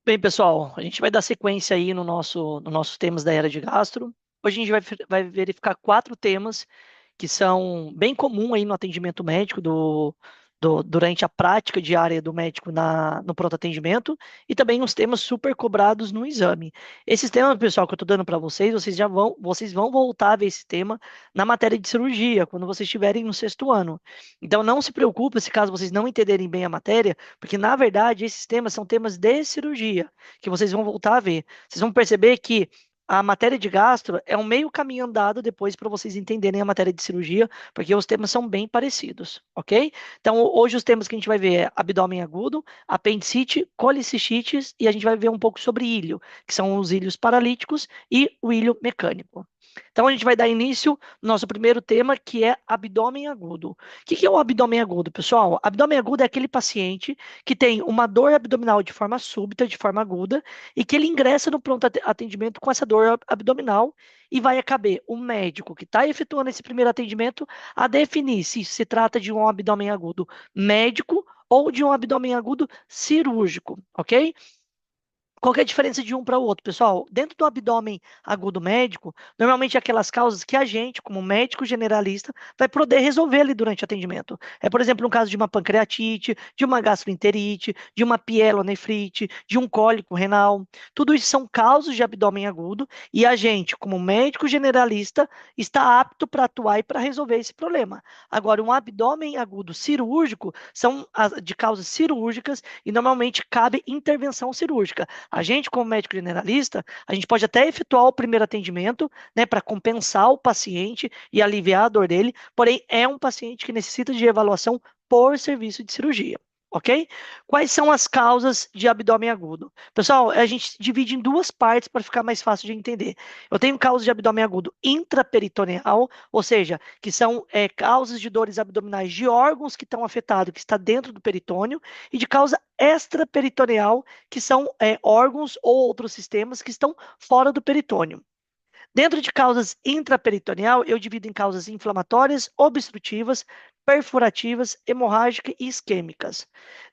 Bem, pessoal, a gente vai dar sequência aí no nossos temas da era de gastro. Hoje a gente vai verificar quatro temas que são bem comum aí no atendimento médico durante a prática diária do médico no pronto atendimento e também uns temas super cobrados no exame. Esses temas, pessoal, que eu estou dando para vocês, vocês vão voltar a ver esse tema na matéria de cirurgia, quando vocês estiverem no sexto ano. Então não se preocupe se caso vocês não entenderem bem a matéria, porque na verdade esses temas são temas de cirurgia, que vocês vão voltar a ver. Vocês vão perceber que a matéria de gastro é um meio caminho andado depois para vocês entenderem a matéria de cirurgia, porque os temas são bem parecidos, ok? Então, hoje os temas que a gente vai ver é abdômen agudo, apendicite, colicistites e a gente vai ver um pouco sobre ilho, que são os ilhos paralíticos e o ilho mecânico. Então, a gente vai dar início no nosso primeiro tema, que é abdômen agudo. O que é o abdômen agudo, pessoal? Abdômen agudo é aquele paciente que tem uma dor abdominal de forma súbita, de forma aguda, e que ele ingressa no pronto atendimento com essa dor abdominal e vai caber o médico que está efetuando esse primeiro atendimento a definir se se trata de um abdômen agudo médico ou de um abdômen agudo cirúrgico, ok? Qual que é a diferença de um para o outro, pessoal? Dentro do abdômen agudo médico, normalmente é aquelas causas que a gente, como médico generalista, vai poder resolver ali durante o atendimento. É, por exemplo, no caso de uma pancreatite, de uma gastroenterite, de uma pielonefrite, de um cólico renal. Tudo isso são causas de abdômen agudo e a gente, como médico generalista, está apto para atuar e para resolver esse problema. Agora, um abdômen agudo cirúrgico são de causas cirúrgicas e normalmente cabe intervenção cirúrgica. A gente, como médico generalista, a gente pode até efetuar o primeiro atendimento, né, para compensar o paciente e aliviar a dor dele, porém é um paciente que necessita de avaliação por serviço de cirurgia. Ok? Quais são as causas de abdômen agudo? Pessoal, a gente divide em duas partes para ficar mais fácil de entender. Eu tenho causas de abdômen agudo intraperitoneal, ou seja, que são causas de dores abdominais de órgãos que estão afetados, que está dentro do peritônio, e de causa extraperitoneal, que são órgãos ou outros sistemas que estão fora do peritônio. Dentro de causas intraperitoneal, eu divido em causas inflamatórias, obstrutivas, perfurativas, hemorrágicas e isquêmicas.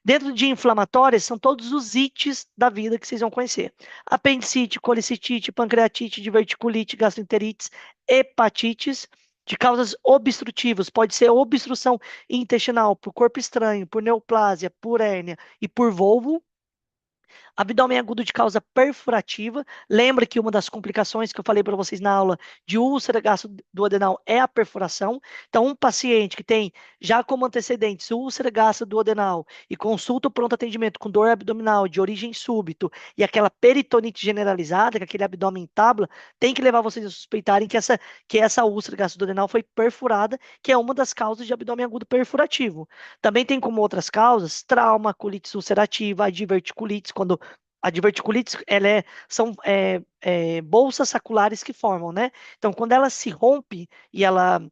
Dentro de inflamatórias, são todos os ites da vida que vocês vão conhecer. Apendicite, colicitite, pancreatite, diverticulite, gastroenterites, hepatites. De causas obstrutivas, pode ser obstrução intestinal por corpo estranho, por neoplásia, por hérnia e por volvo. Abdômen agudo de causa perfurativa. Lembra que uma das complicações que eu falei para vocês na aula de úlcera gastroduodenal é a perfuração. Então, um paciente que tem já como antecedentes úlcera gastroduodenal e consulta o pronto atendimento com dor abdominal de origem súbito e aquela peritonite generalizada, que aquele abdômen em tábua, tem que levar vocês a suspeitarem que essa úlcera gastroduodenal foi perfurada, que é uma das causas de abdômen agudo perfurativo. Também tem como outras causas trauma, colite ulcerativa, diverticulite, quando a diverticulite, são bolsas saculares que formam, né? Então, quando ela se rompe e ela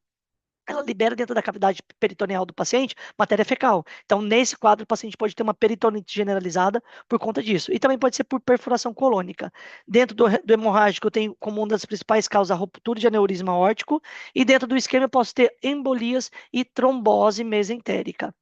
libera dentro da cavidade peritoneal do paciente matéria fecal. Então, nesse quadro, o paciente pode ter uma peritonite generalizada por conta disso. E também pode ser por perfuração colônica. Dentro do hemorrágico, eu tenho como uma das principais causas a ruptura de aneurisma aórtico. E dentro do isquêmio, eu posso ter embolias e trombose mesentérica.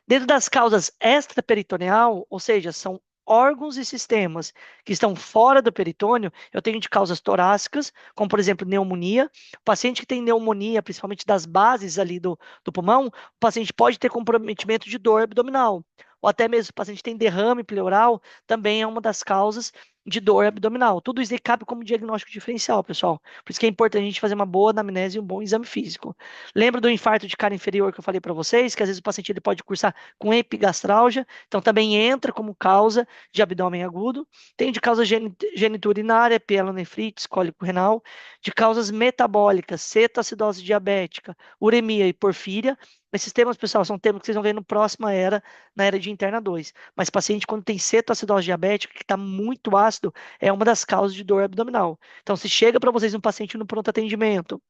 Dentro das causas extraperitoneal, ou seja, são órgãos e sistemas que estão fora do peritônio, eu tenho de causas torácicas, como por exemplo pneumonia. O paciente que tem pneumonia, principalmente das bases ali do pulmão, o paciente pode ter comprometimento de dor abdominal. Ou até mesmo o paciente tem derrame pleural, também é uma das causas de dor abdominal. Tudo isso aí cabe como diagnóstico diferencial, pessoal. Por isso que é importante a gente fazer uma boa anamnese e um bom exame físico. Lembra do infarto de cara inferior que eu falei para vocês, que às vezes o paciente ele pode cursar com epigastralgia, então também entra como causa de abdômen agudo. Tem de causa geniturinária, pielonefrite, cólico renal, de causas metabólicas, cetoacidose diabética, uremia e porfíria. Esses temas, pessoal, são temas que vocês vão ver no próxima era, na era de interna 2. Mas paciente quando tem cetoacidose diabética, que está muito ácido, é uma das causas de dor abdominal. Então, se chega para vocês um paciente no pronto atendimento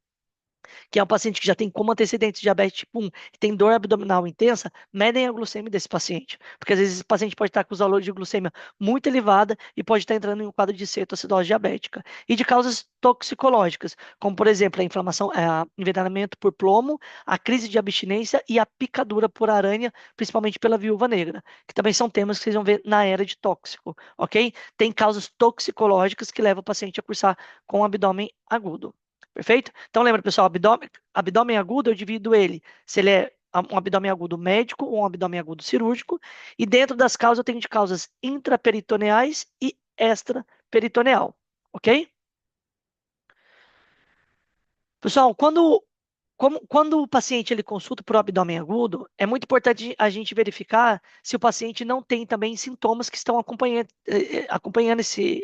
que é um paciente que já tem como antecedentes diabetes tipo 1, que tem dor abdominal intensa, medem a glucemia desse paciente. Porque às vezes esse paciente pode estar com os valores de glucemia muito elevada e pode estar entrando em um quadro de cetoacidose diabética. E de causas toxicológicas, como por exemplo a inflamação, envenenamento por plomo, a crise de abstinência e a picadura por aranha, principalmente pela viúva negra, que também são temas que vocês vão ver na era de tóxico, ok? Tem causas toxicológicas que levam o paciente a cursar com abdômen agudo. Perfeito? Então, lembra, pessoal, abdômen agudo, eu divido ele se ele é um abdômen agudo médico ou um abdômen agudo cirúrgico. E dentro das causas, eu tenho de causas intraperitoneais e extraperitoneal. Ok? Pessoal, quando o paciente ele consulta por abdômen agudo, é muito importante a gente verificar se o paciente não tem também sintomas que estão acompanhando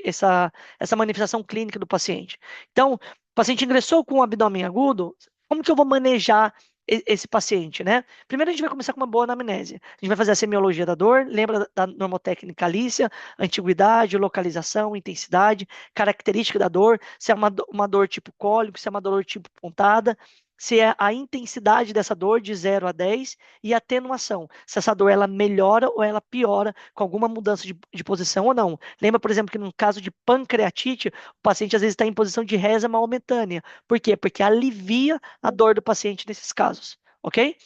essa manifestação clínica do paciente. Então, o paciente ingressou com um abdômen agudo, como que eu vou manejar esse paciente, né? Primeiro a gente vai começar com uma boa anamnese. A gente vai fazer a semiologia da dor, lembra da normotécnica Alicia, antiguidade, localização, intensidade, característica da dor, se é uma dor tipo cólico, se é uma dor tipo pontada, se é a intensidade dessa dor de 0 a 10 e a atenuação, se essa dor ela melhora ou ela piora com alguma mudança de posição ou não. Lembra, por exemplo, que no caso de pancreatite, o paciente às vezes está em posição de resa momentânea. Por quê? Porque alivia a dor do paciente nesses casos, ok?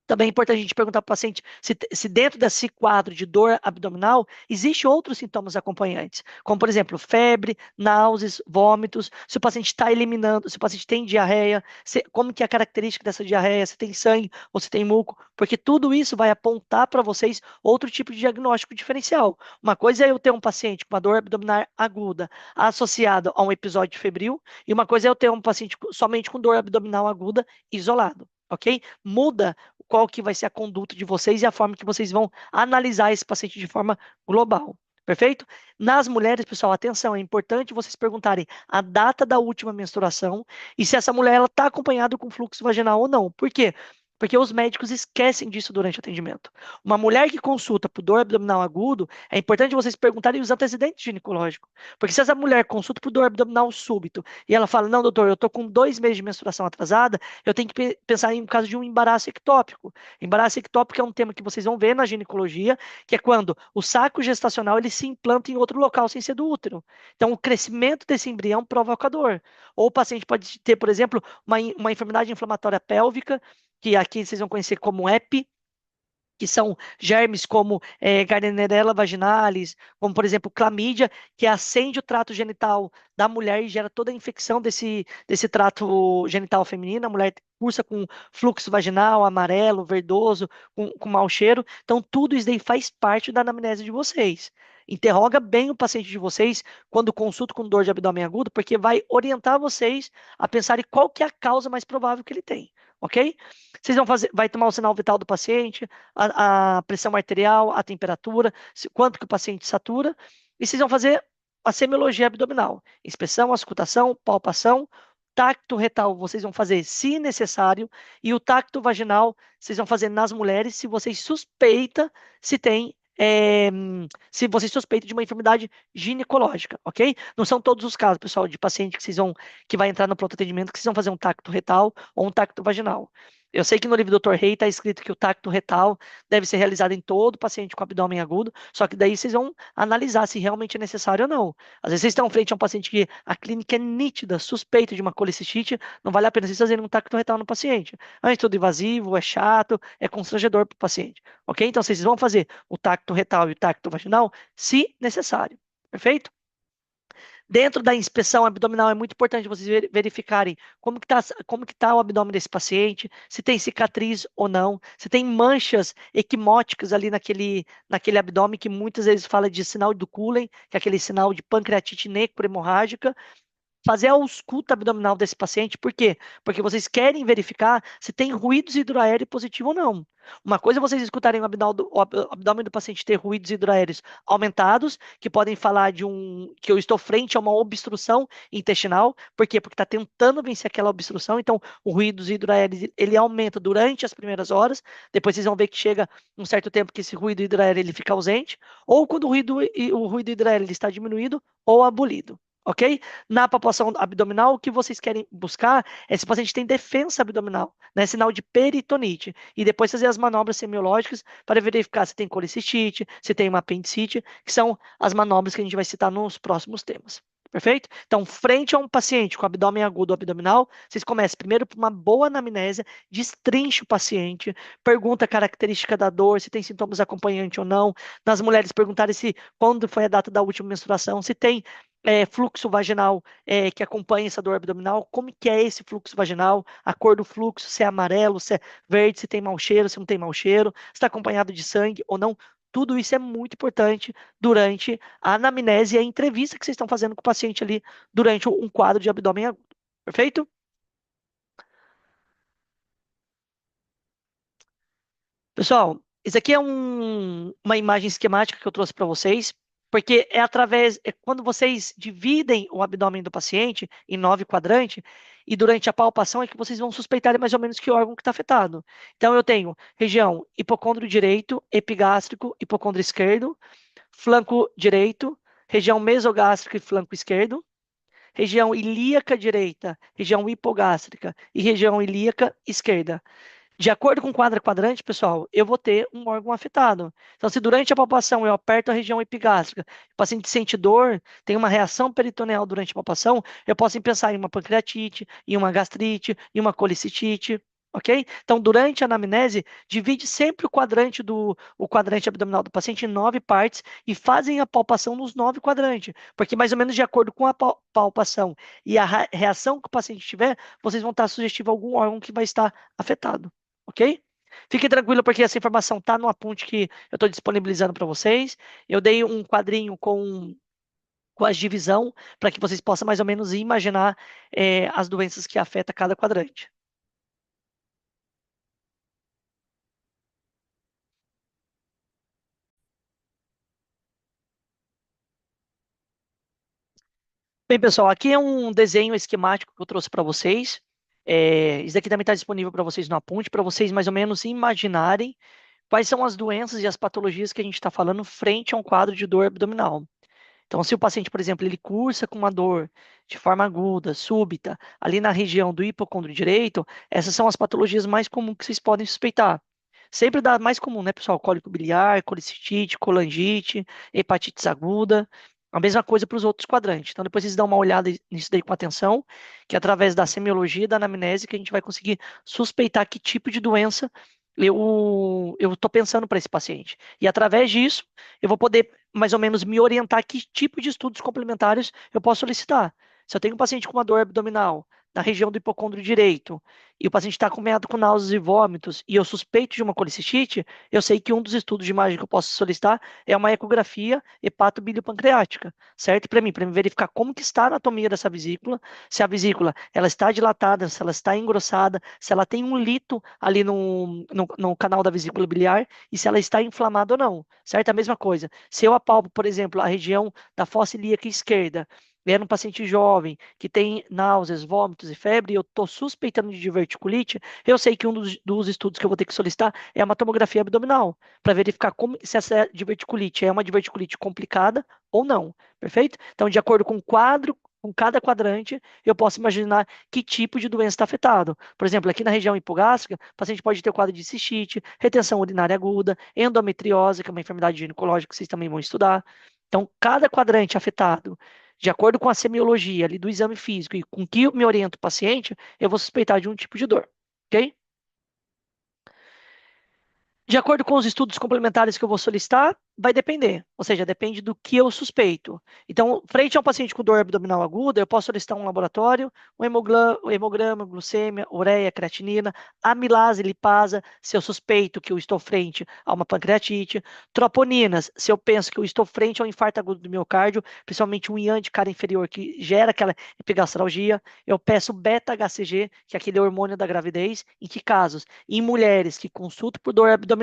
Também é importante a gente perguntar para o paciente se dentro desse quadro de dor abdominal existe outros sintomas acompanhantes, como por exemplo febre, náuseas, vômitos, se o paciente está eliminando, se o paciente tem diarreia, como que é a característica dessa diarreia, se tem sangue ou se tem muco, porque tudo isso vai apontar para vocês outro tipo de diagnóstico diferencial. Uma coisa é eu ter um paciente com uma dor abdominal aguda associada a um episódio febril, e uma coisa é eu ter um paciente somente com dor abdominal aguda isolado. Ok? Muda qual que vai ser a conduta de vocês e a forma que vocês vão analisar esse paciente de forma global. Perfeito? Nas mulheres, pessoal, atenção, é importante vocês perguntarem a data da última menstruação e se essa mulher está acompanhada com fluxo vaginal ou não. Por quê? Porque os médicos esquecem disso durante o atendimento. Uma mulher que consulta por dor abdominal agudo, é importante vocês perguntarem os antecedentes ginecológicos. Porque se essa mulher consulta por dor abdominal súbito e ela fala, não, doutor, eu estou com 2 meses de menstruação atrasada, eu tenho que pensar em um caso de um embaraço ectópico. Embaraço ectópico é um tema que vocês vão ver na ginecologia, que é quando o saco gestacional ele se implanta em outro local sem ser do útero. Então, o crescimento desse embrião provoca dor. Ou o paciente pode ter, por exemplo, uma enfermidade inflamatória pélvica, que aqui vocês vão conhecer como EPI, que são germes como Gardnerella vaginalis, como por exemplo clamídia, que acende o trato genital da mulher e gera toda a infecção desse trato genital feminino. A mulher cursa com fluxo vaginal amarelo, verdoso, com mau cheiro. Então, tudo isso daí faz parte da anamnese de vocês. Interroga bem o paciente de vocês quando consulta com dor de abdômen agudo, porque vai orientar vocês a pensar em qual que é a causa mais provável que ele tem, ok? Vocês vão fazer, vai tomar o sinal vital do paciente, a pressão arterial, a temperatura, quanto que o paciente satura, e vocês vão fazer a semiologia abdominal, inspeção, auscultação, palpação, tacto retal vocês vão fazer se necessário, e o tacto vaginal vocês vão fazer nas mulheres se vocês suspeita se tem se vocês suspeitam de uma enfermidade ginecológica, ok? Não são todos os casos, pessoal, de paciente que vai entrar no pronto atendimento que vocês vão fazer um tacto retal ou um tacto vaginal. Eu sei que no livro do Dr. Rei está escrito que o tacto retal deve ser realizado em todo paciente com abdômen agudo, só que daí vocês vão analisar se realmente é necessário ou não. Às vezes vocês estão frente a um paciente que a clínica é nítida, suspeita de uma colicistite, não vale a pena vocês fazerem um tacto retal no paciente. É tudo invasivo, é chato, é constrangedor para o paciente, ok? Então vocês vão fazer o tacto retal e o tacto vaginal se necessário, perfeito? Dentro da inspeção abdominal é muito importante vocês verificarem como que tá o abdômen desse paciente, se tem cicatriz ou não, se tem manchas equimóticas ali naquele abdômen que muitas vezes fala de sinal do Cullen, que é aquele sinal de pancreatite necrohemorrágica, fazer a ausculta abdominal desse paciente, por quê? Porque vocês querem verificar se tem ruídos hidroaéreos positivo ou não. Uma coisa é vocês escutarem o abdômen do paciente ter ruídos hidroaéreos aumentados, que podem falar que eu estou frente a uma obstrução intestinal, por quê? Porque está tentando vencer aquela obstrução, então o ruído hidroaéreo ele aumenta durante as primeiras horas, depois vocês vão ver que chega um certo tempo que esse ruído hidroaéreo ele fica ausente, ou quando o ruído hidroaéreo ele está diminuído ou abolido. ok? Na palpação abdominal, o que vocês querem buscar é se o paciente tem defesa abdominal, né? Sinal de peritonite. E depois fazer as manobras semiológicas para verificar se tem colicistite, se tem uma apendicite, que são as manobras que a gente vai citar nos próximos temas. Perfeito? Então, frente a um paciente com abdômen agudo ou abdominal, vocês começam primeiro por uma boa anamnese, destrinche o paciente, pergunta a característica da dor, se tem sintomas acompanhantes ou não. Nas mulheres, perguntarem se quando foi a data da última menstruação, se tem fluxo vaginal que acompanha essa dor abdominal, como que é esse fluxo vaginal, a cor do fluxo, se é amarelo, se é verde, se tem mau cheiro, se não tem mau cheiro, se está acompanhado de sangue ou não. Tudo isso é muito importante durante a anamnese e a entrevista que vocês estão fazendo com o paciente ali durante um quadro de abdômen agudo. Perfeito? Pessoal, isso aqui é uma imagem esquemática que eu trouxe para vocês, porque quando vocês dividem o abdômen do paciente em 9 quadrantes, e durante a palpação é que vocês vão suspeitar mais ou menos que órgão que está afetado. Então, eu tenho região hipocôndrio direito, epigástrico, hipocôndrio esquerdo, flanco direito, região mesogástrica e flanco esquerdo, região ilíaca direita, região hipogástrica e região ilíaca esquerda. De acordo com o quadro quadrante, pessoal, eu vou ter um órgão afetado. Então, se durante a palpação eu aperto a região epigástrica, o paciente sente dor, tem uma reação peritoneal durante a palpação, eu posso pensar em uma pancreatite, em uma gastrite, em uma colicitite, ok? Então, durante a anamnese, divide sempre o quadrante abdominal do paciente em 9 partes e fazem a palpação nos 9 quadrantes, porque mais ou menos de acordo com a palpação e a reação que o paciente tiver, vocês vão estar sugestivos a algum órgão que vai estar afetado. Ok? Fique tranquilo, porque essa informação está no aponte que eu estou disponibilizando para vocês. Eu dei um quadrinho com as divisão para que vocês possam mais ou menos imaginar as doenças que afetam cada quadrante. Bem, pessoal, aqui é um desenho esquemático que eu trouxe para vocês. Isso aqui também está disponível para vocês no aponte, para vocês mais ou menos imaginarem quais são as doenças e as patologias que a gente está falando frente a um quadro de dor abdominal. Então, se o paciente, por exemplo, ele cursa com uma dor de forma aguda, súbita, ali na região do hipocôndrio direito, essas são as patologias mais comuns que vocês podem suspeitar. Sempre dá mais comum, né, pessoal? Cólico biliar, colicitite, colangite, hepatites aguda. A mesma coisa para os outros quadrantes. Então, depois vocês dão uma olhada nisso daí com atenção, que através da semiologia e da anamnese que a gente vai conseguir suspeitar que tipo de doença eu estou pensando para esse paciente. E através disso, eu vou poder mais ou menos me orientar que tipo de estudos complementares eu posso solicitar. Se eu tenho um paciente com uma dor abdominal na região do hipocôndrio direito e o paciente está acompanhado com náuseas e vômitos e eu suspeito de uma colicistite, eu sei que um dos estudos de imagem que eu posso solicitar é uma ecografia hepatobiliopancreática, certo? Para mim verificar como que está a anatomia dessa vesícula, se a vesícula ela está dilatada, se ela está engrossada, se ela tem um lito ali no canal da vesícula biliar e se ela está inflamada ou não, certo? A mesma coisa. Se eu apalpo, por exemplo, a região da fossa ilíaca esquerda, é um paciente jovem que tem náuseas, vômitos e febre, e eu estou suspeitando de diverticulite, eu sei que um dos estudos que eu vou ter que solicitar é uma tomografia abdominal, para verificar se essa diverticulite é uma diverticulite complicada ou não, perfeito? Então, de acordo com o quadro, com cada quadrante, eu posso imaginar que tipo de doença está afetado. Por exemplo, aqui na região hipogástrica, o paciente pode ter o quadro de cistite, retenção urinária aguda, endometriose, que é uma enfermidade ginecológica que vocês também vão estudar. Então, cada quadrante afetado, de acordo com a semiologia ali do exame físico e com que eu me oriento o paciente, eu vou suspeitar de um tipo de dor, ok? De acordo com os estudos complementares que eu vou solicitar, vai depender. Ou seja, depende do que eu suspeito. Então, frente a um paciente com dor abdominal aguda, eu posso solicitar um laboratório, um hemograma, glucemia, ureia, creatinina, amilase, lipasa, se eu suspeito que eu estou frente a uma pancreatite, troponinas, se eu penso que eu estou frente a um infarto agudo do miocárdio, principalmente um IAN de cara inferior que gera aquela epigastralgia, eu peço beta-HCG, que é aquele hormônio da gravidez, em que casos? Em mulheres que consultam por dor abdominal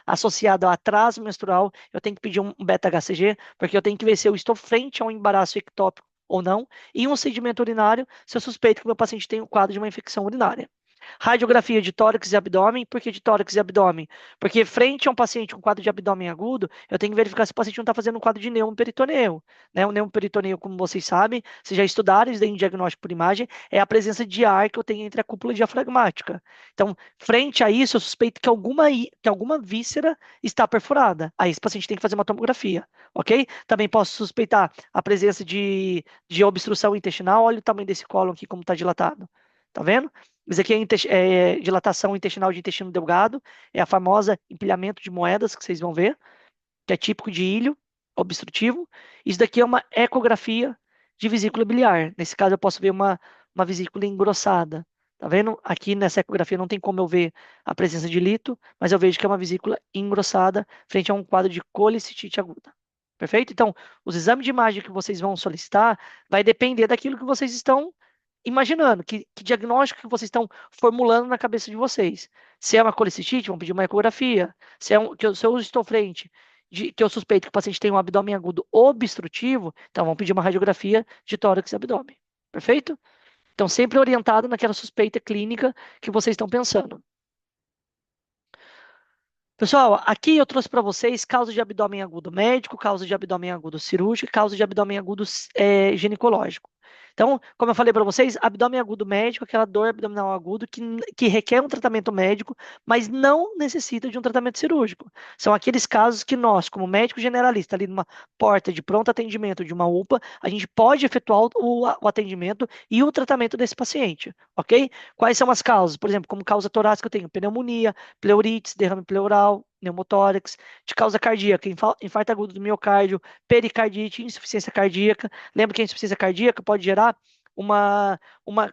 associada ao atraso menstrual, eu tenho que pedir um beta-HCG, porque eu tenho que ver se eu estou frente a um embaraço ectópico ou não, e um sedimento urinário, se eu suspeito que o meu paciente tem um quadro de uma infecção urinária. Radiografia de tórax e abdômen. Por que de tórax e abdômen? Porque frente a um paciente com quadro de abdômen agudo, eu tenho que verificar se o paciente não está fazendo um quadro de neumoperitoneu. Né? O neumoperitoneu, como vocês sabem, vocês já estudaram isso daí em diagnóstico por imagem, é a presença de ar que eu tenho entre a cúpula diafragmática. Então, frente a isso, eu suspeito que alguma víscera está perfurada. Aí esse paciente tem que fazer uma tomografia, ok? Também posso suspeitar a presença de obstrução intestinal. Olha o tamanho desse cólon aqui, como está dilatado. Tá vendo? Isso aqui é dilatação intestinal de intestino delgado, é a famosa empilhamento de moedas que vocês vão ver, que é típico de ilho obstrutivo. Isso daqui é uma ecografia de vesícula biliar. Nesse caso, eu posso ver uma vesícula engrossada. Tá vendo? Aqui nessa ecografia não tem como eu ver a presença de lito, mas eu vejo que é uma vesícula engrossada frente a um quadro de colicitite aguda. Perfeito? Então, os exames de imagem que vocês vão solicitar vai depender daquilo que vocês estão imaginando, que diagnóstico que vocês estão formulando na cabeça de vocês. Se é uma colicitite, vão pedir uma ecografia. Se eu estou frente que eu suspeito que o paciente tem um abdômen agudo obstrutivo, então vamos pedir uma radiografia de tórax e abdômen. Perfeito? Então, sempre orientado naquela suspeita clínica que vocês estão pensando. Pessoal, aqui eu trouxe para vocês causa de abdômen agudo médico, causa de abdômen agudo cirúrgico e causa de abdômen agudo ginecológico. Então, como eu falei para vocês, abdômen agudo médico, aquela dor abdominal agudo que requer um tratamento médico, mas não necessita de um tratamento cirúrgico. São aqueles casos que nós, como médico generalista, ali numa porta de pronto atendimento de uma UPA, a gente pode efetuar o atendimento e o tratamento desse paciente, ok? Quais são as causas? Por exemplo, como causa torácica, eu tenho pneumonia, pleurites, derrame pleural, pneumotórax, de causa cardíaca, infarto agudo do miocárdio, pericardite, insuficiência cardíaca. Lembra que a insuficiência cardíaca pode gerar uma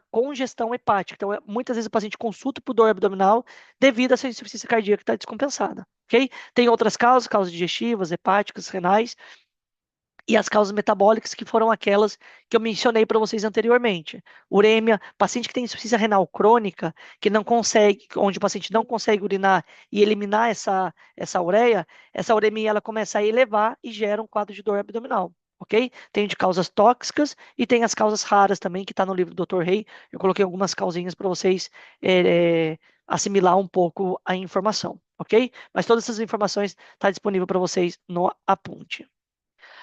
congestão hepática. Então, muitas vezes o paciente consulta por dor abdominal devido a essa insuficiência cardíaca que está descompensada, ok? Tem outras causas digestivas, hepáticas, renais, e as causas metabólicas, que foram aquelas que eu mencionei para vocês anteriormente. Urêmia, paciente que tem insuficiência renal crônica, que não consegue, onde o paciente não consegue urinar e eliminar essa ureia, essa uremia ela começa a elevar e gera um quadro de dor abdominal. Ok? Tem de causas tóxicas e tem as causas raras também, que está no livro do Dr. Rei. Eu coloquei algumas causinhas para vocês assimilar um pouco a informação, ok? Mas todas essas informações estão disponíveis para vocês no Aponte.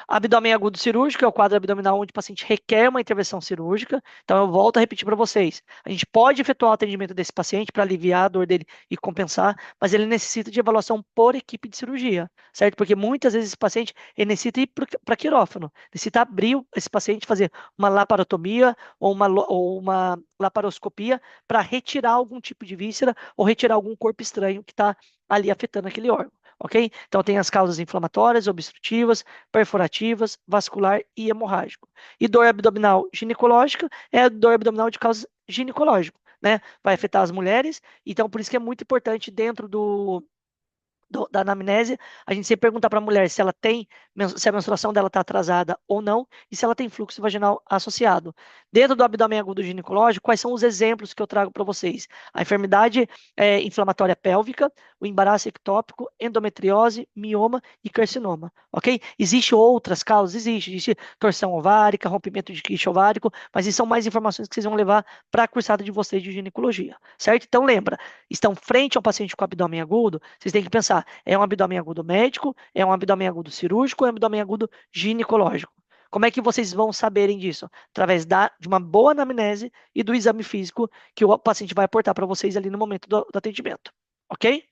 Abdômen agudo cirúrgico é o quadro abdominal onde o paciente requer uma intervenção cirúrgica. Então, eu volto a repetir para vocês. A gente pode efetuar o atendimento desse paciente para aliviar a dor dele e compensar, mas ele necessita de avaliação por equipe de cirurgia, certo? Porque muitas vezes esse paciente ele necessita ir para quirófano, necessita abrir esse paciente, fazer uma laparotomia ou uma laparoscopia para retirar algum tipo de víscera ou retirar algum corpo estranho que está ali afetando aquele órgão. Ok? Então, tem as causas inflamatórias, obstrutivas, perforativas, vascular e hemorrágico. E dor abdominal ginecológica é a dor abdominal de causa ginecológica, né? Vai afetar as mulheres, então por isso que é muito importante dentro da anamnese, a gente sempre pergunta para a mulher se ela tem, se a menstruação dela está atrasada ou não, e se ela tem fluxo vaginal associado. Dentro do abdômen agudo ginecológico, quais são os exemplos que eu trago para vocês? A enfermidade inflamatória pélvica, o embaraço ectópico, endometriose, mioma e carcinoma, ok? Existem outras causas? Existe torção ovárica, rompimento de quiste ovárico, mas isso são mais informações que vocês vão levar para a cursada de vocês de ginecologia, certo? Então lembra, estão frente ao paciente com abdômen agudo, vocês têm que pensar, é um abdômen agudo médico, é um abdômen agudo cirúrgico ou é um abdômen agudo ginecológico? Como é que vocês vão saberem disso? Através de uma boa anamnese e do exame físico que o paciente vai aportar para vocês ali no momento do atendimento. Ok?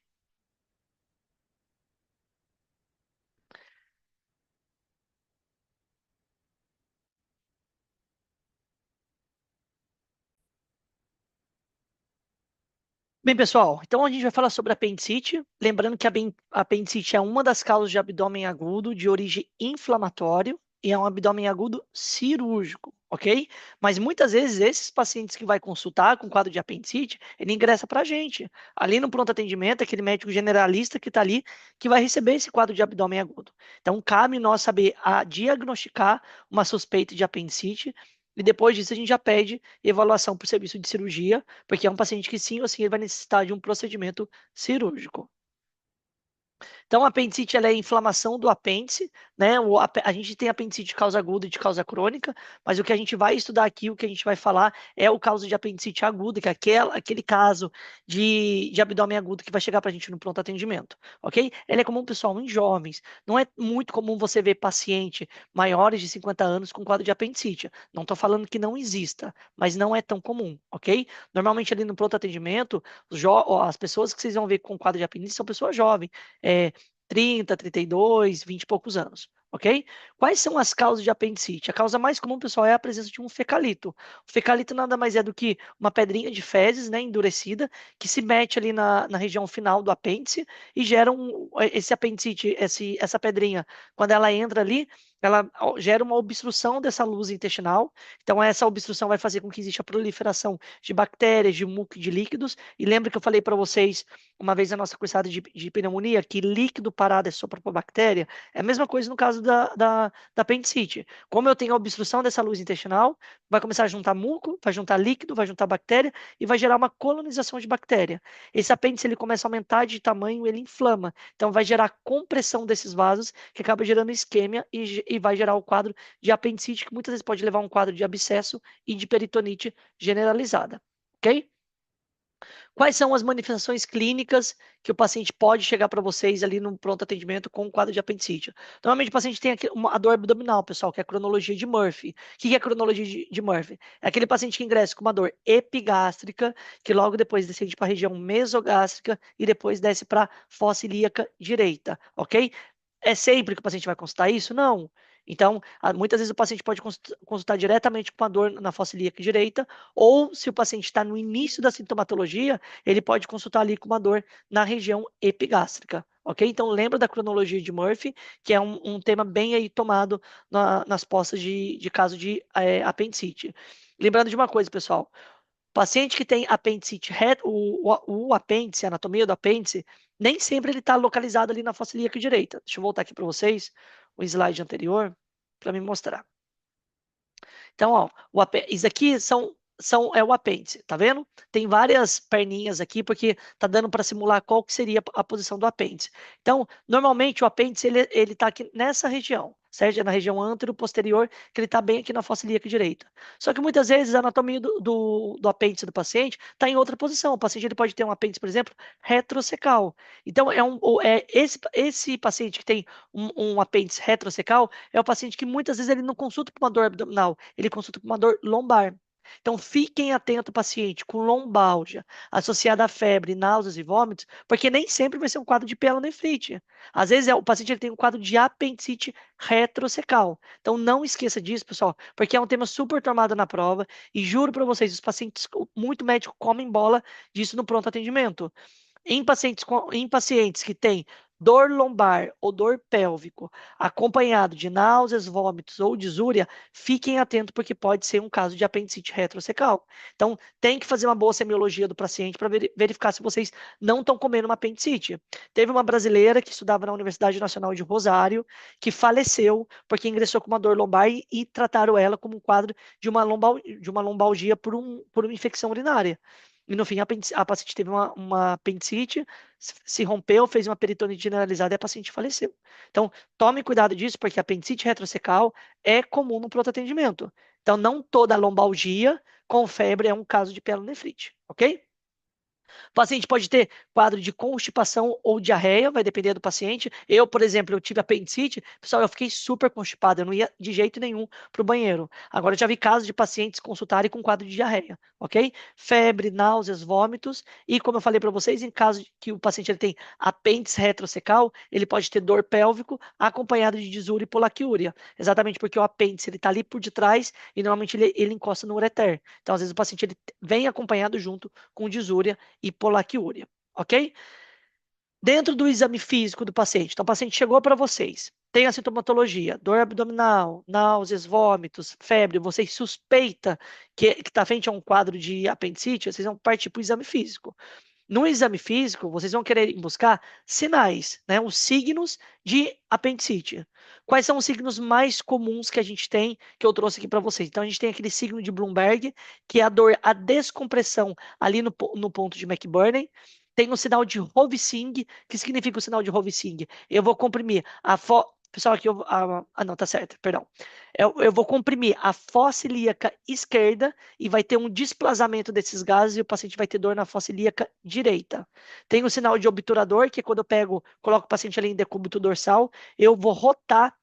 Bem, pessoal, então a gente vai falar sobre apendicite. Lembrando que a apendicite é uma das causas de abdômen agudo de origem inflamatória e é um abdômen agudo cirúrgico, ok? Mas muitas vezes esses pacientes que vai consultar com quadro de apendicite, ele ingressa para a gente. Ali no pronto atendimento, aquele médico generalista que está ali, que vai receber esse quadro de abdômen agudo. Então, cabe nós saber diagnosticar uma suspeita de apendicite e depois disso a gente já pede evaluação para o serviço de cirurgia, porque é um paciente que sim ou sim ele vai necessitar de um procedimento cirúrgico. Então, a apendicite ela é a inflamação do apêndice, né? A gente tem apendicite de causa aguda e de causa crônica, mas o que a gente vai estudar aqui, o que a gente vai falar é o caso de apendicite aguda, que é aquele caso de abdômen agudo que vai chegar para a gente no pronto atendimento, ok? Ele é comum, pessoal, em jovens. Não é muito comum você ver paciente maiores de 50 anos com quadro de apendicite. Não estou falando que não exista, mas não é tão comum, ok? Normalmente ali no pronto atendimento, as pessoas que vocês vão ver com quadro de apendicite são pessoas jovens, 30, 32, 20 e poucos anos, ok? Quais são as causas de apendicite? A causa mais comum, pessoal, é a presença de um fecalito. O fecalito nada mais é do que uma pedrinha de fezes, né, endurecida, que se mete ali na região final do apêndice e gera esse apendicite, essa pedrinha, quando ela entra ali, ela gera uma obstrução dessa luz intestinal. Então, essa obstrução vai fazer com que exista a proliferação de bactérias, de muco e de líquidos. E lembra que eu falei para vocês uma vez na nossa cursada de pneumonia que líquido parado é sopa para bactéria? É a mesma coisa no caso da apendicite. Como eu tenho a obstrução dessa luz intestinal, vai começar a juntar muco, vai juntar líquido, vai juntar bactéria e vai gerar uma colonização de bactéria. Esse apêndice ele começa a aumentar de tamanho, ele inflama. Então, vai gerar compressão desses vasos, que acaba gerando isquêmia e vai gerar o quadro de apendicite, que muitas vezes pode levar a um quadro de abscesso e de peritonite generalizada. Ok? Quais são as manifestações clínicas que o paciente pode chegar para vocês ali no pronto atendimento com o quadro de apendicite? Normalmente o paciente tem a dor abdominal, pessoal, que é a cronologia de Murphy. O que é a cronologia de Murphy? É aquele paciente que ingressa com uma dor epigástrica, que logo depois descende para a região mesogástrica e depois desce para a fossa ilíaca direita, ok? É sempre que o paciente vai consultar isso? Não. Então, muitas vezes o paciente pode consultar diretamente com a dor na fossa ilíaca direita, ou se o paciente está no início da sintomatologia, ele pode consultar ali com uma dor na região epigástrica, ok? Então, lembra da cronologia de Murphy, que é um tema bem aí tomado nas postas de caso de apendicite. Lembrando de uma coisa, pessoal, paciente que tem apendicite, o apêndice, a anatomia do apêndice, nem sempre ele está localizado ali na fossa ilíaca direita. Deixa eu voltar aqui para vocês, o slide anterior, para me mostrar. Então, ó, isso aqui é o apêndice, tá vendo? Tem várias perninhas aqui, porque tá dando para simular qual que seria a posição do apêndice. Então, normalmente o apêndice ele tá aqui nessa região, certo? É na região antero-posterior, que ele tá bem aqui na fossa ilíaca direita. Só que muitas vezes a anatomia do apêndice do paciente está em outra posição. O paciente ele pode ter um apêndice, por exemplo, retrocecal. Então, esse paciente que tem um apêndice retrocecal é o paciente que muitas vezes ele não consulta para uma dor abdominal, ele consulta para uma dor lombar. Então, fiquem atentos, paciente com lombalgia associada a febre, náuseas e vômitos, porque nem sempre vai ser um quadro de pielonefrite. Às vezes, o paciente ele tem um quadro de apendicite retrocecal. Então, não esqueça disso, pessoal, porque é um tema super tomado na prova e juro para vocês, os pacientes, muito médico comem bola disso no pronto atendimento. Em pacientes que têm dor lombar ou dor pélvico, acompanhado de náuseas, vômitos ou disúria, fiquem atentos porque pode ser um caso de apendicite retrocecal. Então, tem que fazer uma boa semiologia do paciente para verificar se vocês não estão comendo uma apendicite. Teve uma brasileira que estudava na Universidade Nacional de Rosário, que faleceu porque ingressou com uma dor lombar e trataram ela como um quadro de uma lombalgia por uma infecção urinária. E no fim, a paciente teve uma apendicite, se rompeu, fez uma peritonite generalizada e a paciente faleceu. Então, tome cuidado disso, porque a apendicite retrocecal é comum no pronto atendimento. Então, não toda lombalgia com febre é um caso de pielonefrite, ok? O paciente pode ter quadro de constipação ou diarreia, vai depender do paciente. Eu, por exemplo, eu tive apendicite, pessoal, eu fiquei super constipado, eu não ia de jeito nenhum para o banheiro. Agora, eu já vi casos de pacientes consultarem com quadro de diarreia, ok? Febre, náuseas, vômitos. E, como eu falei para vocês, em caso de que o paciente ele tem apêndice retrocecal, ele pode ter dor pélvico acompanhado de disúria e polaquiúria. Exatamente porque o apêndice ele está ali por detrás e normalmente ele encosta no ureter. Então, às vezes, o paciente ele vem acompanhado junto com disúria e polaquiúria, ok? Dentro do exame físico do paciente, então o paciente chegou para vocês, tem a sintomatologia, dor abdominal, náuseas, vômitos, febre, vocês suspeita que está frente a um quadro de apendicite, vocês vão partir para o exame físico. No exame físico, vocês vão querer buscar sinais, né, os signos de apendicite. Quais são os signos mais comuns que a gente tem, que eu trouxe aqui para vocês? Então, a gente tem aquele signo de Bloomberg, que é a dor, a descompressão ali no ponto de McBurney. Tem um sinal de Hovsing. Que significa o sinal de Hovsing? Eu vou comprimir Pessoal, aqui não, tá certo, perdão. Eu vou comprimir a fossa ilíaca esquerda e vai ter um desplazamento desses gases e o paciente vai ter dor na fossa ilíaca direita. Tem o sinal de obturador, que é quando eu coloco o paciente ali em decúbito dorsal, eu vou rotar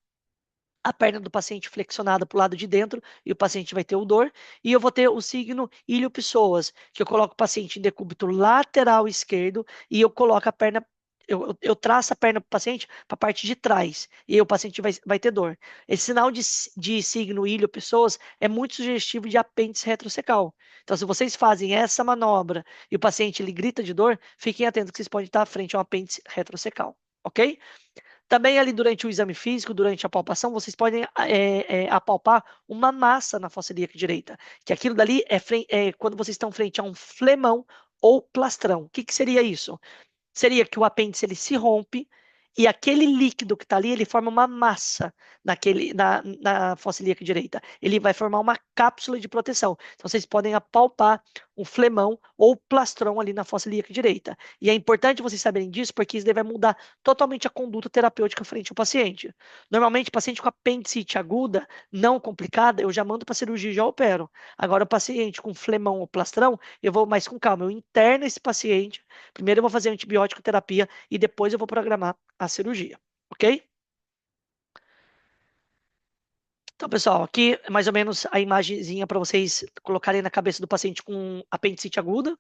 a perna do paciente flexionada para o lado de dentro e o paciente vai ter o dor. E eu vou ter o signo ilho-pessoas, que eu coloco o paciente em decúbito lateral esquerdo e eu coloco a perna. Eu traço a perna para o paciente para a parte de trás e aí o paciente vai ter dor. Esse sinal de signo ilho-pessoas é muito sugestivo de apêndice retrocecal. Então, se vocês fazem essa manobra e o paciente ele grita de dor, fiquem atentos que vocês podem estar à frente a um apêndice retrocecal, ok? Também ali durante o exame físico, durante a palpação, vocês podem apalpar uma massa na fossa ilíaca direita, que aquilo dali é quando vocês estão frente a um flemão ou plastrão. O que, que seria isso? Seria que o apêndice ele se rompe e aquele líquido que está ali, ele forma uma massa na fossa ilíaca direita. Ele vai formar uma cápsula de proteção. Então, vocês podem apalpar um flemão ou plastrão ali na fossa ilíaca direita. E é importante vocês saberem disso, porque isso daí vai mudar totalmente a conduta terapêutica frente ao paciente. Normalmente, paciente com apendicite aguda, não complicada, eu já mando para cirurgia e já opero. Agora, o paciente com flemão ou plastrão, eu vou mais com calma. Eu interno esse paciente. Primeiro eu vou fazer antibiótico terapia e depois eu vou programar a cirurgia, ok? Então, pessoal, aqui é mais ou menos a imagenzinha para vocês colocarem na cabeça do paciente com apendicite aguda.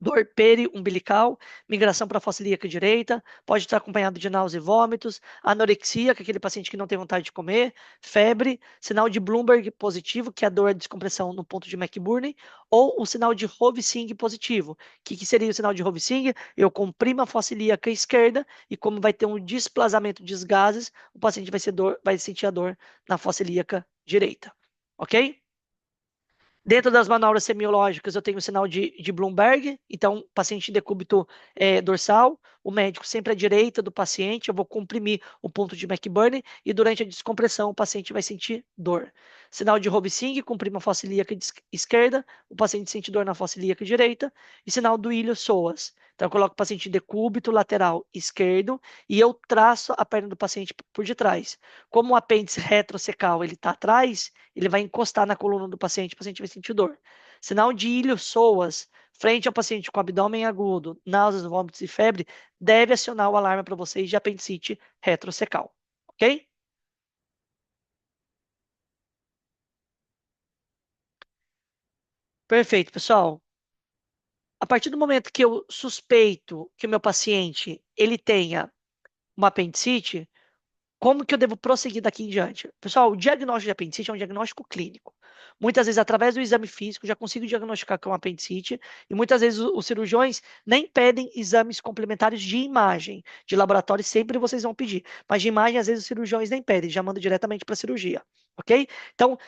Dor periumbilical, migração para a fossa ilíaca direita, pode estar acompanhado de náusea e vômitos, anorexia, que é aquele paciente que não tem vontade de comer, febre, sinal de Bloomberg positivo, que é a dor de descompressão no ponto de McBurney, ou o sinal de Hovsing positivo. Que seria o sinal de Hovsing? Eu comprimo a fossa ilíaca esquerda e como vai ter um desplazamento de gases, o paciente vai sentir a dor na fossa ilíaca direita. Ok? Dentro das manobras semiológicas, eu tenho o sinal de Bloomberg, então, paciente em decúbito dorsal, o médico sempre à direita do paciente, eu vou comprimir o ponto de McBurney e durante a descompressão o paciente vai sentir dor. Sinal de Hovsing, comprimo a fossa ilíaca esquerda, o paciente sente dor na fossa ilíaca direita, e sinal do Ilho-Psoas. Então, eu coloco o paciente em decúbito lateral esquerdo e eu traço a perna do paciente por detrás. Como o apêndice retrocecal ele está atrás, ele vai encostar na coluna do paciente, o paciente vai sentir dor. Sinal de ilho-psoas, frente ao paciente com abdômen agudo, náuseas, vômitos e febre, deve acionar o alarme para vocês de apendicite retrocecal. Ok? Perfeito, pessoal. A partir do momento que eu suspeito que o meu paciente ele tenha uma apendicite, como que eu devo prosseguir daqui em diante? Pessoal, o diagnóstico de apendicite é um diagnóstico clínico. Muitas vezes, através do exame físico, já consigo diagnosticar que é um apendicite, e muitas vezes os cirurgiões nem pedem exames complementares de imagem. De laboratório, sempre vocês vão pedir, mas de imagem, às vezes, os cirurgiões nem pedem, já mandam diretamente para a cirurgia, ok? Então,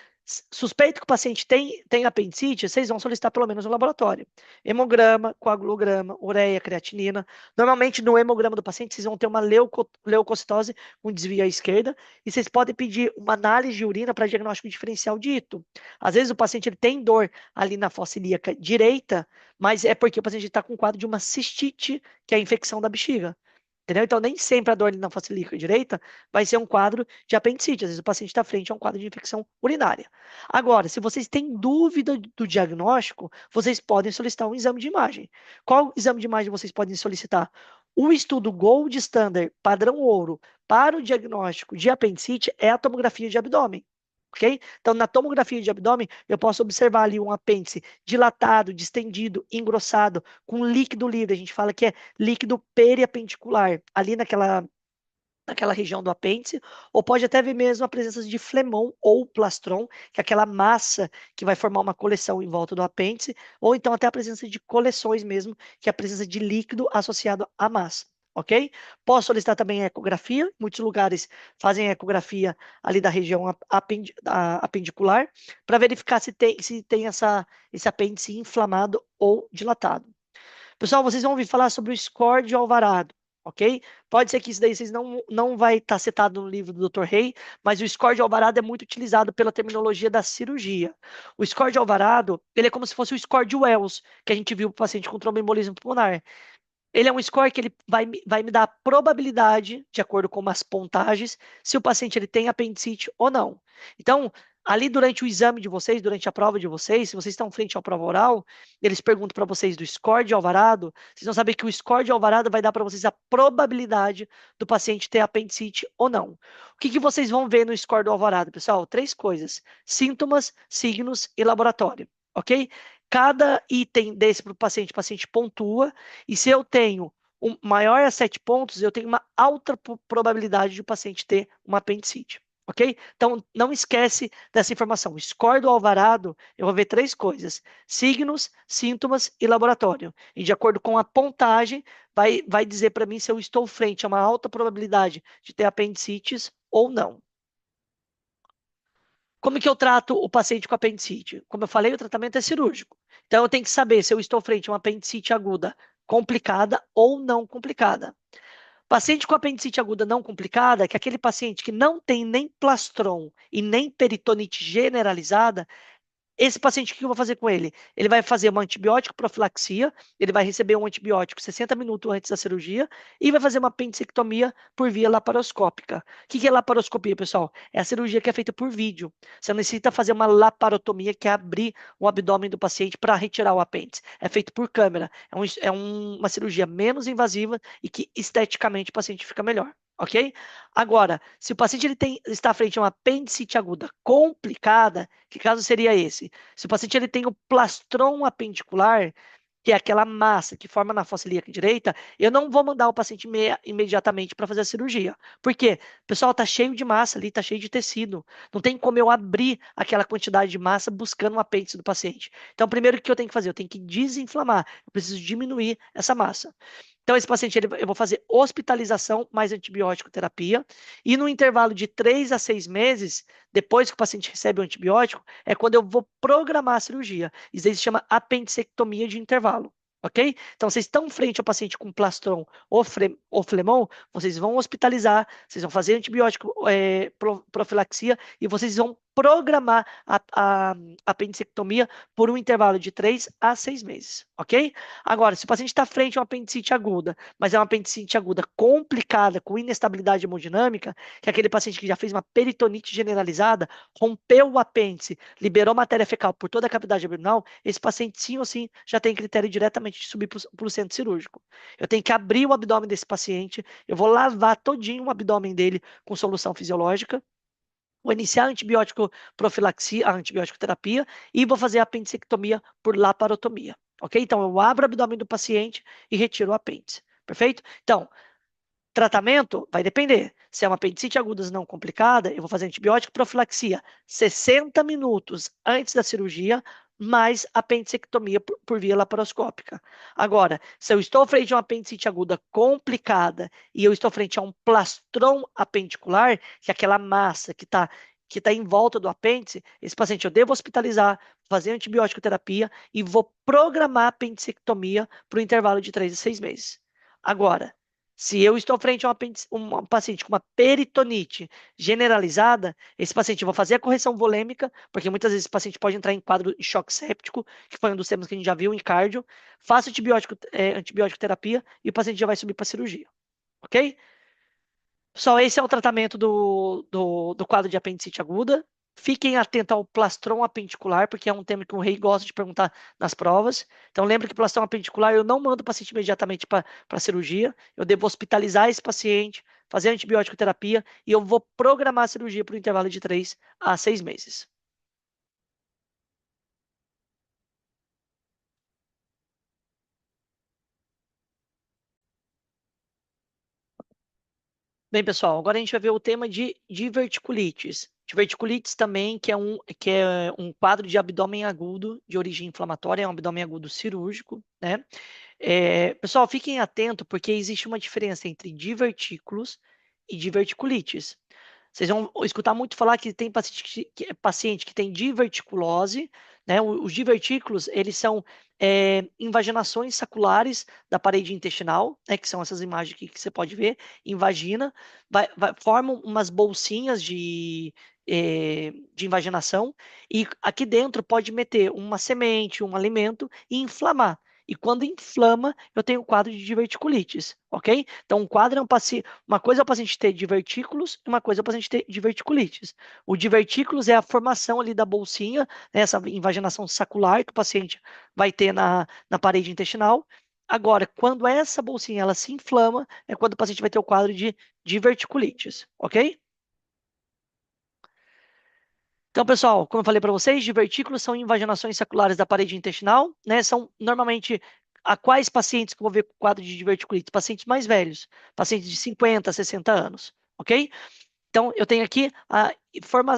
suspeito que o paciente tem apendicite, vocês vão solicitar pelo menos um laboratório. Hemograma, coagulograma, ureia, creatinina. Normalmente, no hemograma do paciente, vocês vão ter uma leucocitose com desvio à esquerda, e vocês podem pedir uma análise de urina para diagnóstico diferencial de ito. Às vezes o paciente ele tem dor ali na fossa ilíaca direita, mas é porque o paciente está com um quadro de uma cistite, que é a infecção da bexiga. Entendeu? Então, nem sempre a dor ali na fossa ilíaca direita vai ser um quadro de apendicite. Às vezes o paciente está frente a um quadro de infecção urinária. Agora, se vocês têm dúvida do diagnóstico, vocês podem solicitar um exame de imagem. Qual exame de imagem vocês podem solicitar? O estudo Gold Standard, padrão ouro, para o diagnóstico de apendicite é a tomografia de abdômen. Ok? Então, na tomografia de abdômen, eu posso observar ali um apêndice dilatado, distendido, engrossado, com líquido livre. A gente fala que é líquido periapendicular, ali naquela região do apêndice, ou pode até ver mesmo a presença de flemon ou plastron, que é aquela massa que vai formar uma coleção em volta do apêndice, ou então até a presença de coleções mesmo, que é a presença de líquido associado à massa. Ok? Posso solicitar também ecografia. Muitos lugares fazem ecografia ali da região apendicular para verificar se tem esse apêndice inflamado ou dilatado. Pessoal, vocês vão ouvir falar sobre o score de Alvarado, ok? Pode ser que isso daí vocês não vai estar citado no livro do Dr. Rey, mas o score de Alvarado é muito utilizado pela terminologia da cirurgia. O score de Alvarado, ele é como se fosse o score de Wells, que a gente viu para o paciente com tromboembolismo pulmonar. Ele é um score que ele vai me dar a probabilidade, de acordo com as pontagens, se o paciente ele tem apendicite ou não. Então, ali durante o exame de vocês, durante a prova de vocês, se vocês estão frente à prova oral, eles perguntam para vocês do score de Alvarado, vocês vão saber que o score de Alvarado vai dar para vocês a probabilidade do paciente ter apendicite ou não. O que vocês vão ver no score do Alvarado, pessoal? Três coisas: sintomas, signos e laboratório, ok? Cada item desse para o paciente pontua, e se eu tenho um maior a 7 pontos, eu tenho uma alta probabilidade de o paciente ter uma apendicite. Ok? Então, não esquece dessa informação. O score do Alvarado, eu vou ver três coisas: signos, sintomas e laboratório. E de acordo com a pontagem, vai dizer para mim se eu estou frente a uma alta probabilidade de ter apendicites ou não. Como que eu trato o paciente com apendicite? Como eu falei, o tratamento é cirúrgico. Então, eu tenho que saber se eu estou frente a uma apendicite aguda complicada ou não complicada. Paciente com apendicite aguda não complicada, que é aquele paciente que não tem nem plastron e nem peritonite generalizada, esse paciente, o que eu vou fazer com ele? Ele vai fazer uma antibiótico profilaxia, ele vai receber um antibiótico 60 minutos antes da cirurgia e vai fazer uma apendicectomia por via laparoscópica. O que é laparoscopia, pessoal? É a cirurgia que é feita por vídeo. Você não necessita fazer uma laparotomia, que é abrir o abdômen do paciente para retirar o apêndice. É feito por câmera. Uma cirurgia menos invasiva e que esteticamente o paciente fica melhor. Ok? Agora, se o paciente está frente a uma apendicite aguda complicada, que caso seria esse? Se o paciente ele tem o plastron apendicular, que é aquela massa que forma na fossa ilíaca direita, eu não vou mandar o paciente imediatamente para fazer a cirurgia. Por quê? O pessoal está cheio de massa ali, está cheio de tecido. Não tem como eu abrir aquela quantidade de massa buscando um apêndice do paciente. Então, primeiro o que eu tenho que fazer? Eu tenho que desinflamar. Eu preciso diminuir essa massa. Então, esse paciente, eu vou fazer hospitalização mais antibiótico terapia. E no intervalo de 3 a 6 meses, depois que o paciente recebe o antibiótico, é quando eu vou programar a cirurgia. Isso aí se chama apendicectomia de intervalo. Ok? Então, vocês estão frente ao paciente com plastron ou flemon, vocês vão hospitalizar, vocês vão fazer antibiótico profilaxia e vocês vão programar a apendicectomia por um intervalo de 3 a 6 meses. Ok? Agora, se o paciente está frente a uma apendicite aguda, mas é uma apendicite aguda complicada, com inestabilidade hemodinâmica, que é aquele paciente que já fez uma peritonite generalizada, rompeu o apêndice, liberou matéria fecal por toda a cavidade abdominal, esse paciente sim ou sim já tem critério diretamente de subir para o centro cirúrgico. Eu tenho que abrir o abdômen desse paciente, eu vou lavar todinho o abdômen dele com solução fisiológica, vou iniciar a antibiótico profilaxia, a antibiótico terapia e vou fazer a apendicectomia por laparotomia. Ok? Então, eu abro o abdômen do paciente e retiro o apêndice. Perfeito? Então, tratamento vai depender. Se é uma apendicite aguda não complicada, eu vou fazer antibiótico profilaxia 60 minutos antes da cirurgia, mais apendicectomia por via laparoscópica. Agora, se eu estou frente a uma apendicite aguda complicada e eu estou frente a um plastron apendicular, que é aquela massa que tá em volta do apêndice, esse paciente eu devo hospitalizar, fazer antibiótico terapia e vou programar a apendicectomia para o intervalo de 3 a 6 meses. Agora, se eu estou frente a um paciente com uma peritonite generalizada, esse paciente eu vou fazer a correção volêmica, porque muitas vezes esse paciente pode entrar em quadro de choque séptico, que foi um dos temas que a gente já viu em cardio, faço antibiótico terapia e o paciente já vai subir para cirurgia. Ok? Só esse é o tratamento do quadro de apendicite aguda. Fiquem atentos ao plastron apendicular, porque é um tema que o rei gosta de perguntar nas provas. Então, lembre que plastron apendicular eu não mando o paciente imediatamente para a cirurgia. Eu devo hospitalizar esse paciente, fazer antibiótico terapia e eu vou programar a cirurgia por um intervalo de 3 a 6 meses. Bem, pessoal, agora a gente vai ver o tema de diverticulites. Diverticulites também, que é um quadro de abdômen agudo de origem inflamatória, é um abdômen agudo cirúrgico, né? Pessoal, fiquem atentos porque existe uma diferença entre divertículos e diverticulites. Vocês vão escutar muito falar que tem paciente que tem diverticulose, né? Os divertículos, eles são invaginações saculares da parede intestinal, né? Que são essas imagens aqui que você pode ver, em vagina, formam umas bolsinhas de invaginação e aqui dentro pode meter uma semente, um alimento e inflamar. E quando inflama, eu tenho um quadro de diverticulites, ok? Então, um quadro é um paciente, uma coisa é o paciente ter divertículos e uma coisa é o paciente ter diverticulites. O divertículos é a formação ali da bolsinha, né, essa invaginação sacular que o paciente vai ter na parede intestinal. Agora, quando essa bolsinha ela se inflama, é quando o paciente vai ter o quadro de diverticulites, ok? Então, pessoal, como eu falei para vocês, divertículos são invaginações saculares da parede intestinal, né? São normalmente a quais pacientes que eu vou ver com quadro de diverticulite? Pacientes mais velhos, pacientes de 50, 60 anos, ok? Então, eu tenho aqui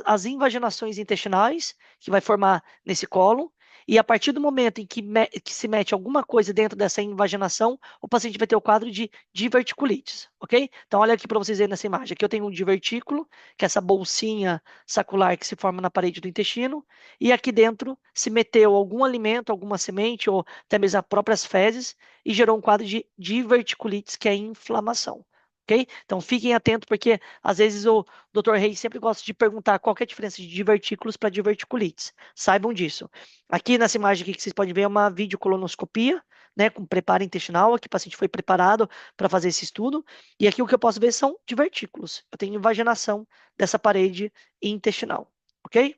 as invaginações intestinais, que vai formar nesse colo, e a partir do momento em que se mete alguma coisa dentro dessa invaginação, o paciente vai ter o quadro de diverticulites, ok? Então, olha aqui para vocês verem nessa imagem. Aqui eu tenho um divertículo, que é essa bolsinha sacular que se forma na parede do intestino, e aqui dentro se meteu algum alimento, alguma semente, ou até mesmo as próprias fezes, e gerou um quadro de diverticulites, que é inflamação. Ok? Então fiquem atentos, porque às vezes o Dr. Reis sempre gosta de perguntar qual que é a diferença de divertículos para diverticulites. Saibam disso. Aqui nessa imagem aqui que vocês podem ver é uma videocolonoscopia, né, com preparo intestinal. Aqui o paciente foi preparado para fazer esse estudo. E aqui o que eu posso ver são divertículos. Eu tenho invaginação dessa parede intestinal. Ok?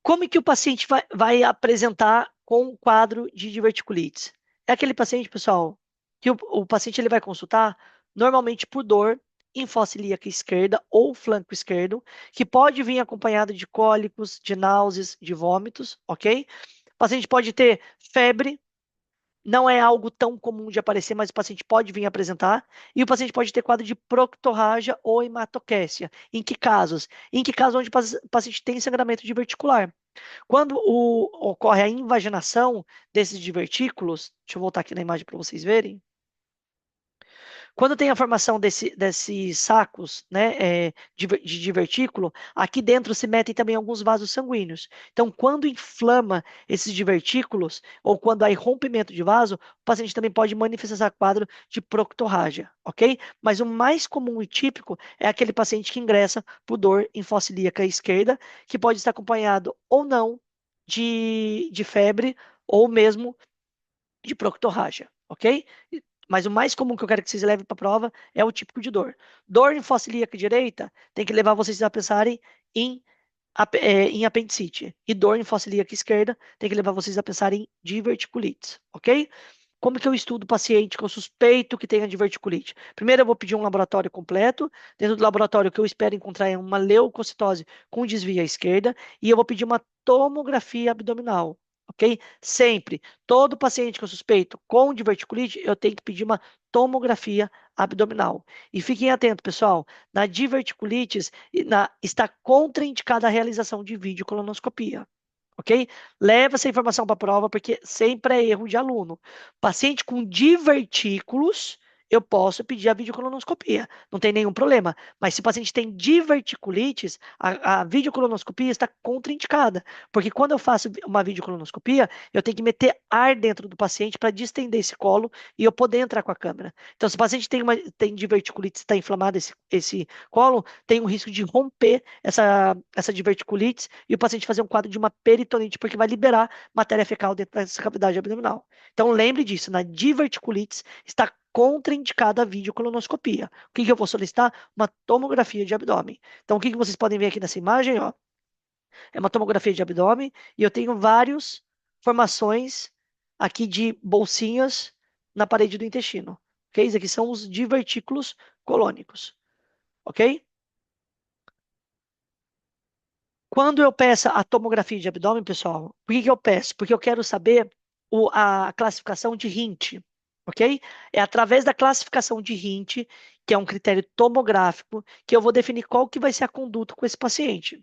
Como que o paciente vai apresentar com o quadro de diverticulites? É aquele paciente, pessoal, que o paciente ele vai consultar normalmente por dor em fossa ilíaca esquerda ou flanco esquerdo, que pode vir acompanhado de cólicos, de náuseas, de vômitos, ok? O paciente pode ter febre, não é algo tão comum de aparecer, mas o paciente pode vir apresentar. E o paciente pode ter quadro de proctorragia ou hematoquécia. Em que casos? Em que casos onde o paciente tem sangramento diverticular. Quando ocorre a invaginação desses divertículos, deixa eu voltar aqui na imagem para vocês verem. Quando tem a formação desses sacos, né, de divertículo, aqui dentro se metem também alguns vasos sanguíneos. Então, quando inflama esses divertículos, ou quando há rompimento de vaso, o paciente também pode manifestar esse quadro de proctorragia, ok? Mas o mais comum e típico é aquele paciente que ingressa por dor em fossa ilíaca esquerda, que pode estar acompanhado ou não de febre, ou mesmo de proctorragia, ok? Mas o mais comum que eu quero que vocês levem para a prova é o típico de dor. Dor em fossa ilíaca direita tem que levar vocês a pensarem em, em apendicite. E dor em fossa ilíaca esquerda tem que levar vocês a pensarem em diverticulites, ok? Como que eu estudo o paciente que eu suspeito que tenha diverticulite? Primeiro eu vou pedir um laboratório completo. Dentro do laboratório o que eu espero encontrar é uma leucocitose com desvio à esquerda e eu vou pedir uma tomografia abdominal, ok? Sempre. Todo paciente que eu suspeito com diverticulite, eu tenho que pedir uma tomografia abdominal. E fiquem atentos, pessoal, na diverticulites está contraindicada a realização de videocolonoscopia. Ok? Leva essa informação para a prova, porque sempre é erro de aluno. Paciente com divertículos, eu posso pedir a videocolonoscopia, não tem nenhum problema. Mas se o paciente tem diverticulites, a videocolonoscopia está contraindicada, porque quando eu faço uma videocolonoscopia, eu tenho que meter ar dentro do paciente para distender esse colo e eu poder entrar com a câmera. Então, se o paciente tem diverticulite, está inflamado esse colo, tem um risco de romper essa diverticulite e o paciente fazer um quadro de uma peritonite, porque vai liberar matéria fecal dentro dessa cavidade abdominal. Então, lembre disso, na diverticulite está contraindicada a videocolonoscopia. O que eu vou solicitar? Uma tomografia de abdômen. Então, o que vocês podem ver aqui nessa imagem? Ó, é uma tomografia de abdômen e eu tenho várias formações aqui de bolsinhas na parede do intestino. Ok? Isso aqui são os divertículos colônicos. Ok? Quando eu peço a tomografia de abdômen, pessoal, por que eu peço? Porque eu quero saber a classificação de Hint, ok? É através da classificação de Hint, que é um critério tomográfico, que eu vou definir qual que vai ser a conduta com esse paciente.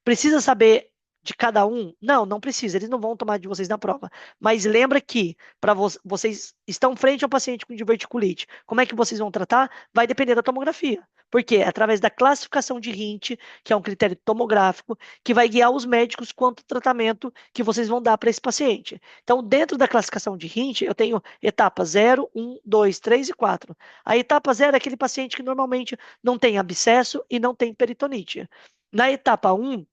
Precisa saber de cada um? Não, não precisa. Eles não vão tomar de vocês na prova. Mas lembra que para vocês estão frente ao paciente com diverticulite. Como é que vocês vão tratar? Vai depender da tomografia. Porque é através da classificação de Hint, que é um critério tomográfico, que vai guiar os médicos quanto ao tratamento que vocês vão dar para esse paciente. Então, dentro da classificação de Hint, eu tenho etapa 0, 1, 2, 3 e 4. A etapa 0 é aquele paciente que normalmente não tem abscesso e não tem peritonite. Na etapa 1,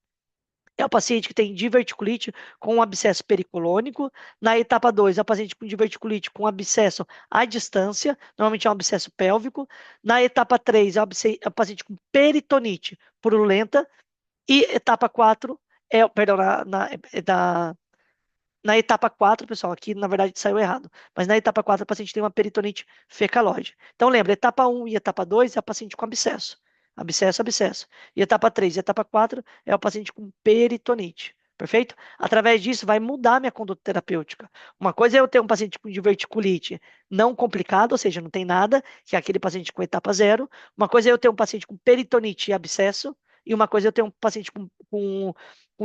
é o paciente que tem diverticulite com um abscesso pericolônico. Na etapa 2, é o paciente com diverticulite com abscesso à distância, normalmente é um abscesso pélvico. Na etapa 3, é o paciente com peritonite purulenta. E etapa 4, perdão, na etapa 4, pessoal, aqui na verdade saiu errado, mas na etapa 4 o paciente tem uma peritonite fecalóide. Então lembra, etapa 1 e etapa 2 é o paciente com abscesso. Abscesso, abscesso. E etapa 3 e etapa 4 é o paciente com peritonite. Perfeito? Através disso vai mudar a minha conduta terapêutica. Uma coisa é eu ter um paciente com diverticulite não complicado, ou seja, não tem nada, que é aquele paciente com etapa 0. Uma coisa é eu ter um paciente com peritonite e abscesso. E uma coisa é eu ter um paciente com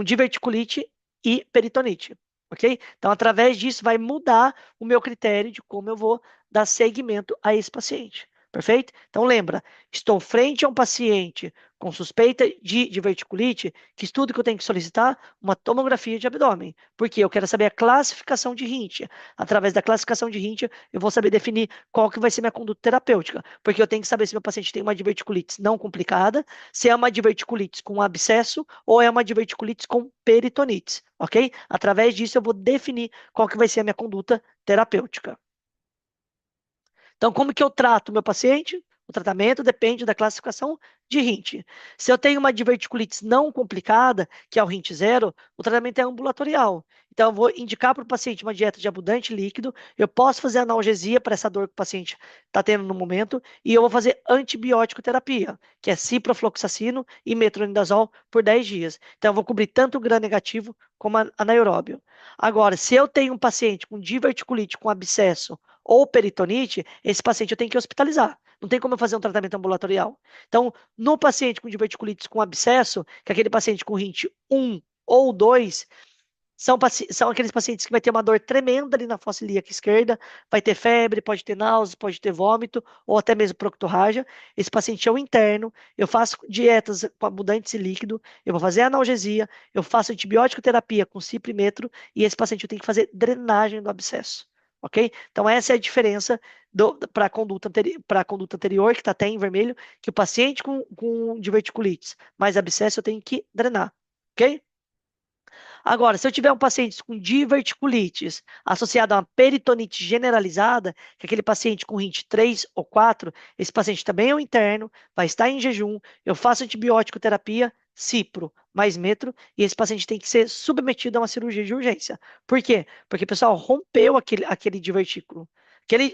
diverticulite e peritonite. Ok? Então, através disso, vai mudar o meu critério de como eu vou dar seguimento a esse paciente. Perfeito? Então, lembra, estou frente a um paciente com suspeita de diverticulite, que estudo que eu tenho que solicitar? Uma tomografia de abdômen. Porque eu quero saber a classificação de Hint. Através da classificação de Hint, eu vou saber definir qual que vai ser minha conduta terapêutica. Porque eu tenho que saber se meu paciente tem uma diverticulite não complicada, se é uma diverticulite com abscesso ou é uma diverticulite com peritonites, ok? Através disso eu vou definir qual que vai ser a minha conduta terapêutica. Então, como que eu trato o meu paciente? O tratamento depende da classificação de Hint. Se eu tenho uma diverticulite não complicada, que é o Hint zero, o tratamento é ambulatorial. Então, eu vou indicar para o paciente uma dieta de abundante líquido, eu posso fazer analgesia para essa dor que o paciente está tendo no momento, e eu vou fazer antibiótico terapia, que é ciprofloxacino e metronidazol por 10 dias. Então, eu vou cobrir tanto o gram negativo como a anaeróbio. Agora, se eu tenho um paciente com diverticulite com abscesso ou peritonite, esse paciente eu tenho que hospitalizar. Não tem como eu fazer um tratamento ambulatorial. Então, no paciente com diverticulite com abscesso, que é aquele paciente com RINT 1 ou 2, são aqueles pacientes que vai ter uma dor tremenda ali na fossa ilíaca esquerda, vai ter febre, pode ter náuseas, pode ter vômito, ou até mesmo proctorragia. Esse paciente é o interno, eu faço dietas com abundantes e líquido, eu vou fazer analgesia, eu faço antibiótico terapia com ciprimetro, e esse paciente eu tenho que fazer drenagem do abscesso. Ok? Então, essa é a diferença para a conduta anterior, que está até em vermelho, que o paciente com diverticulites mais abscesso eu tenho que drenar. Ok? Agora, se eu tiver um paciente com diverticulites associado a uma peritonite generalizada, que é aquele paciente com RINT 3 ou 4, esse paciente também é um interno, vai estar em jejum, eu faço antibiótico terapia, cipro mais metro, e esse paciente tem que ser submetido a uma cirurgia de urgência. Por quê? Porque, pessoal, rompeu aquele divertículo.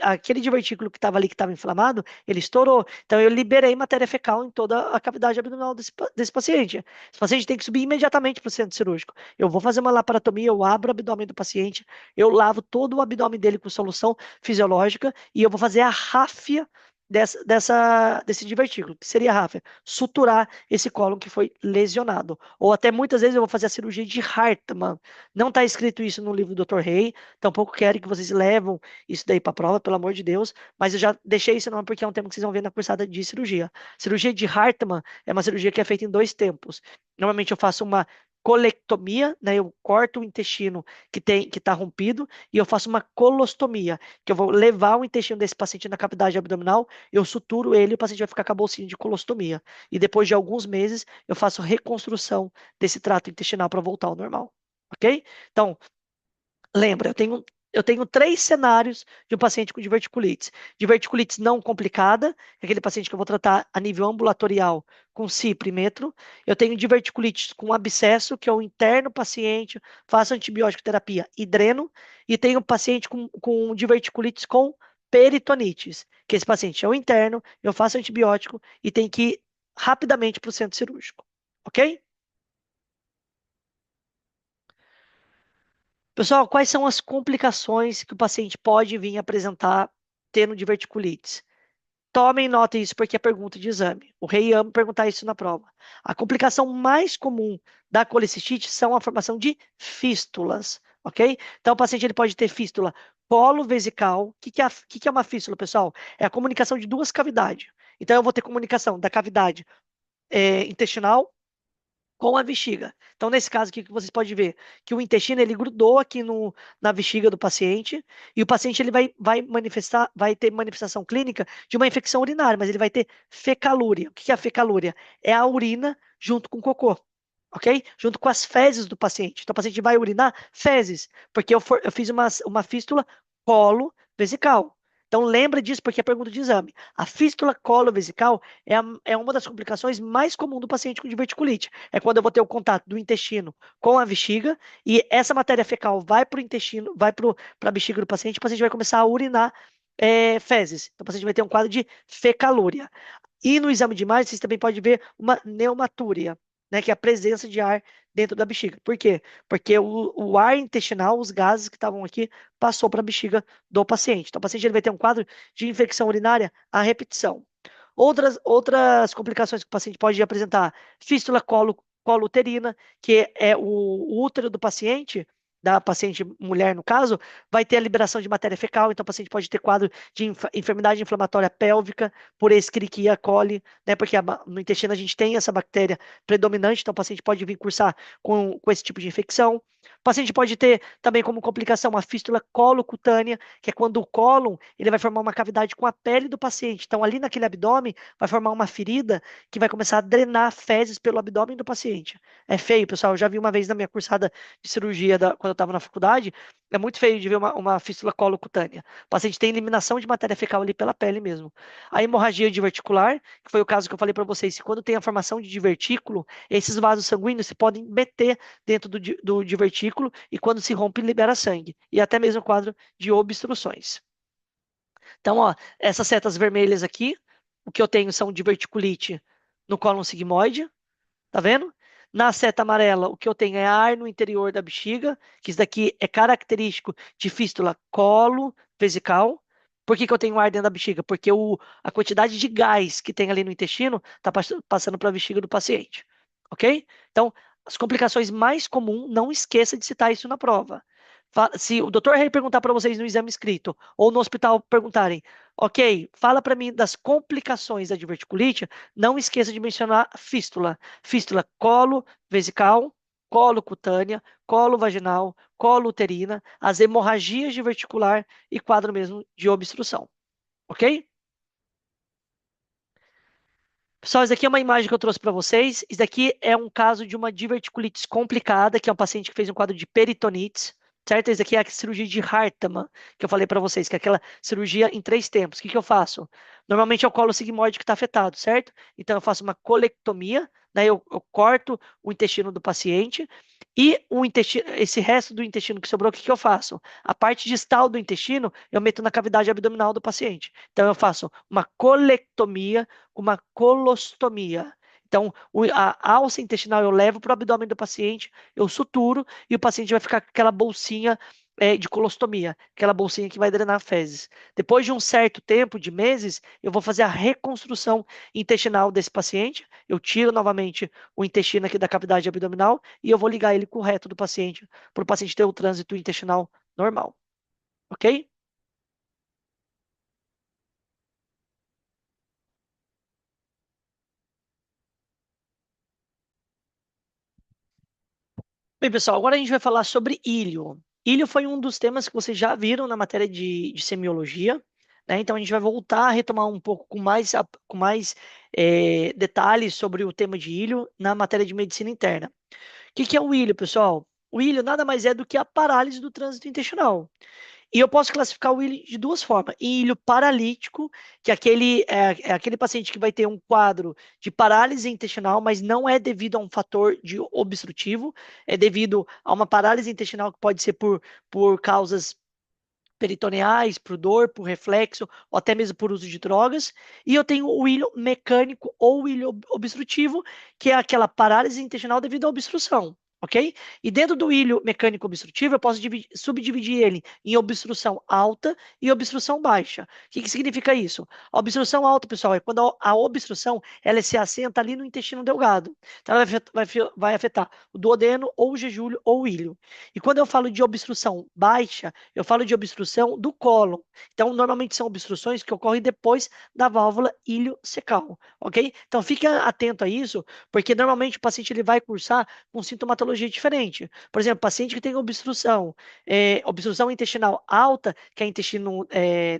Aquele divertículo que estava ali, que estava inflamado, ele estourou. Então, eu liberei matéria fecal em toda a cavidade abdominal desse paciente. Esse paciente tem que subir imediatamente para o centro cirúrgico. Eu vou fazer uma laparotomia, eu abro o abdômen do paciente, eu lavo todo o abdômen dele com solução fisiológica e eu vou fazer a ráfia desse divertículo, que seria a ráfia, suturar esse cólon que foi lesionado. Ou até muitas vezes eu vou fazer a cirurgia de Hartmann. Não está escrito isso no livro do Dr. Rey, tampouco quero que vocês levam isso daí para prova, pelo amor de Deus, mas eu já deixei esse nome porque é um tema que vocês vão ver na cursada de cirurgia. Cirurgia de Hartmann é uma cirurgia que é feita em 2 tempos. Normalmente eu faço uma colectomia, né? Eu corto o intestino que está rompido e eu faço uma colostomia, que eu vou levar o intestino desse paciente na cavidade abdominal, eu suturo ele e o paciente vai ficar com a bolsinha de colostomia. E depois de alguns meses eu faço reconstrução desse trato intestinal para voltar ao normal, ok? Então, lembra, eu tenho 3 cenários de um paciente com diverticulite. Diverticulite não complicada, é aquele paciente que eu vou tratar a nível ambulatorial com ciprimetro. Eu tenho diverticulite com abscesso, que é o interno paciente, faço antibiótico terapia e dreno. E tenho paciente com diverticulite com peritonites, que esse paciente é o interno, eu faço antibiótico e tem que ir rapidamente para o centro cirúrgico. Ok? Pessoal, quais são as complicações que o paciente pode vir apresentar tendo diverticulites? Tomem nota isso porque é pergunta de exame. O rei ama perguntar isso na prova. A complicação mais comum da colecistite são a formação de fístulas, ok? Então, o paciente ele pode ter fístula colo-vesical. O que é uma fístula, pessoal? É a comunicação de duas cavidades. Então, eu vou ter comunicação da cavidade intestinal com a bexiga. Então, nesse caso aqui, que vocês podem ver que o intestino ele grudou aqui na bexiga do paciente e o paciente ele vai ter manifestação clínica de uma infecção urinária, mas ele vai ter fecalúria. O que é a fecalúria? É a urina junto com o cocô. ok? Junto com as fezes do paciente. Então, o paciente vai urinar fezes, porque eu fiz uma fístula colo-vesical. Então, lembra disso, porque é pergunta de exame. A fístula colo-vesical é uma das complicações mais comuns do paciente com diverticulite. É quando eu vou ter o contato do intestino com a bexiga e essa matéria fecal vai para o intestino, vai para a bexiga do paciente, e o paciente vai começar a urinar fezes. Então, o paciente vai ter um quadro de fecalúria. E no exame de imagem, vocês também podem ver uma pneumatúria, né, que é a presença de ar dentro da bexiga. Por quê? Porque o ar intestinal, os gases que estavam aqui, passou para a bexiga do paciente. Então, o paciente ele vai ter um quadro de infecção urinária à repetição. Outras complicações que o paciente pode apresentar, fístula colo-uterina, que é o útero do paciente, da paciente mulher no caso, vai ter a liberação de matéria fecal, então o paciente pode ter quadro de enfermidade inflamatória pélvica por Escherichia coli, né, porque no intestino a gente tem essa bactéria predominante, então o paciente pode vir cursar com esse tipo de infecção. O paciente pode ter também como complicação uma fístula colocutânea, que é quando o cólon ele vai formar uma cavidade com a pele do paciente. Então, ali naquele abdômen, vai formar uma ferida que vai começar a drenar fezes pelo abdômen do paciente. É feio, pessoal. Eu já vi uma vez na minha cursada de cirurgia, quando eu estava na faculdade. É muito feio de ver uma fístula colocutânea. O paciente tem eliminação de matéria fecal ali pela pele mesmo. A hemorragia diverticular, que foi o caso que eu falei para vocês, que quando tem a formação de divertículo, esses vasos sanguíneos se podem meter dentro do divertículo e quando se rompe, libera sangue. E até mesmo o quadro de obstruções. Então, ó, essas setas vermelhas aqui, o que eu tenho são diverticulite no cólon sigmoide, tá vendo? Na seta amarela, o que eu tenho é ar no interior da bexiga, que isso daqui é característico de fístula colo-vesical. Por que que eu tenho ar dentro da bexiga? Porque a quantidade de gás que tem ali no intestino está passando para a bexiga do paciente, ok? Então, as complicações mais comuns, não esqueça de citar isso na prova. Se o doutor Rei perguntar para vocês no exame escrito ou no hospital perguntarem, ok, fala para mim das complicações da diverticulite, não esqueça de mencionar fístula. Fístula colo-vesical, colo-cutânea, colo-vaginal, colo-uterina, as hemorragias diverticular e quadro mesmo de obstrução. Ok? Pessoal, isso aqui é uma imagem que eu trouxe para vocês. Isso daqui é um caso de uma diverticulite complicada, que é um paciente que fez um quadro de peritonites, certo? Isso aqui é a cirurgia de Hartmann, que eu falei para vocês, que é aquela cirurgia em 3 tempos. O que que eu faço? Normalmente é o colo sigmoide que está afetado, certo? Então eu faço uma colectomia, né? Eu corto o intestino do paciente e esse resto do intestino que sobrou, o que que eu faço? A parte distal do intestino eu meto na cavidade abdominal do paciente. Então eu faço uma colectomia, uma colostomia. Então, a alça intestinal eu levo para o abdômen do paciente, eu suturo e o paciente vai ficar com aquela bolsinha de colostomia, aquela bolsinha que vai drenar fezes. Depois de um certo tempo, de meses, eu vou fazer a reconstrução intestinal desse paciente. Eu tiro novamente o intestino aqui da cavidade abdominal e eu vou ligar ele com o reto do paciente, para o paciente ter o trânsito intestinal normal. Ok? Bem, pessoal, agora a gente vai falar sobre ilho. Ilho foi um dos temas que vocês já viram na matéria de semiologia, né? Então a gente vai voltar a retomar um pouco com mais detalhes sobre o tema de ilho na matéria de medicina interna. O que que é o ilho, pessoal? O ilho nada mais é do que a parálise do trânsito intestinal. E eu posso classificar o ilho de duas formas. Ilho paralítico, que é aquele paciente que vai ter um quadro de parálise intestinal, mas não é devido a um fator de obstrutivo, é devido a uma parálise intestinal que pode ser por causas peritoneais, por dor, por reflexo, ou até mesmo por uso de drogas. E eu tenho o ilho mecânico ou o ilho obstrutivo, que é aquela parálise intestinal devido à obstrução. Ok? E dentro do ilho mecânico obstrutivo, eu posso subdividir ele em obstrução alta e obstrução baixa. O que que significa isso? A obstrução alta, pessoal, é quando a obstrução ela se assenta ali no intestino delgado. Então, ela vai afetar o duodeno, ou o jejúleo, ou o ilho. E quando eu falo de obstrução baixa, eu falo de obstrução do cólon. Então, normalmente são obstruções que ocorrem depois da válvula iliocecal, ok? Então, fique atento a isso, porque normalmente o paciente ele vai cursar com sintomatologia diferente. Por exemplo, paciente que tem obstrução intestinal alta, que é intestino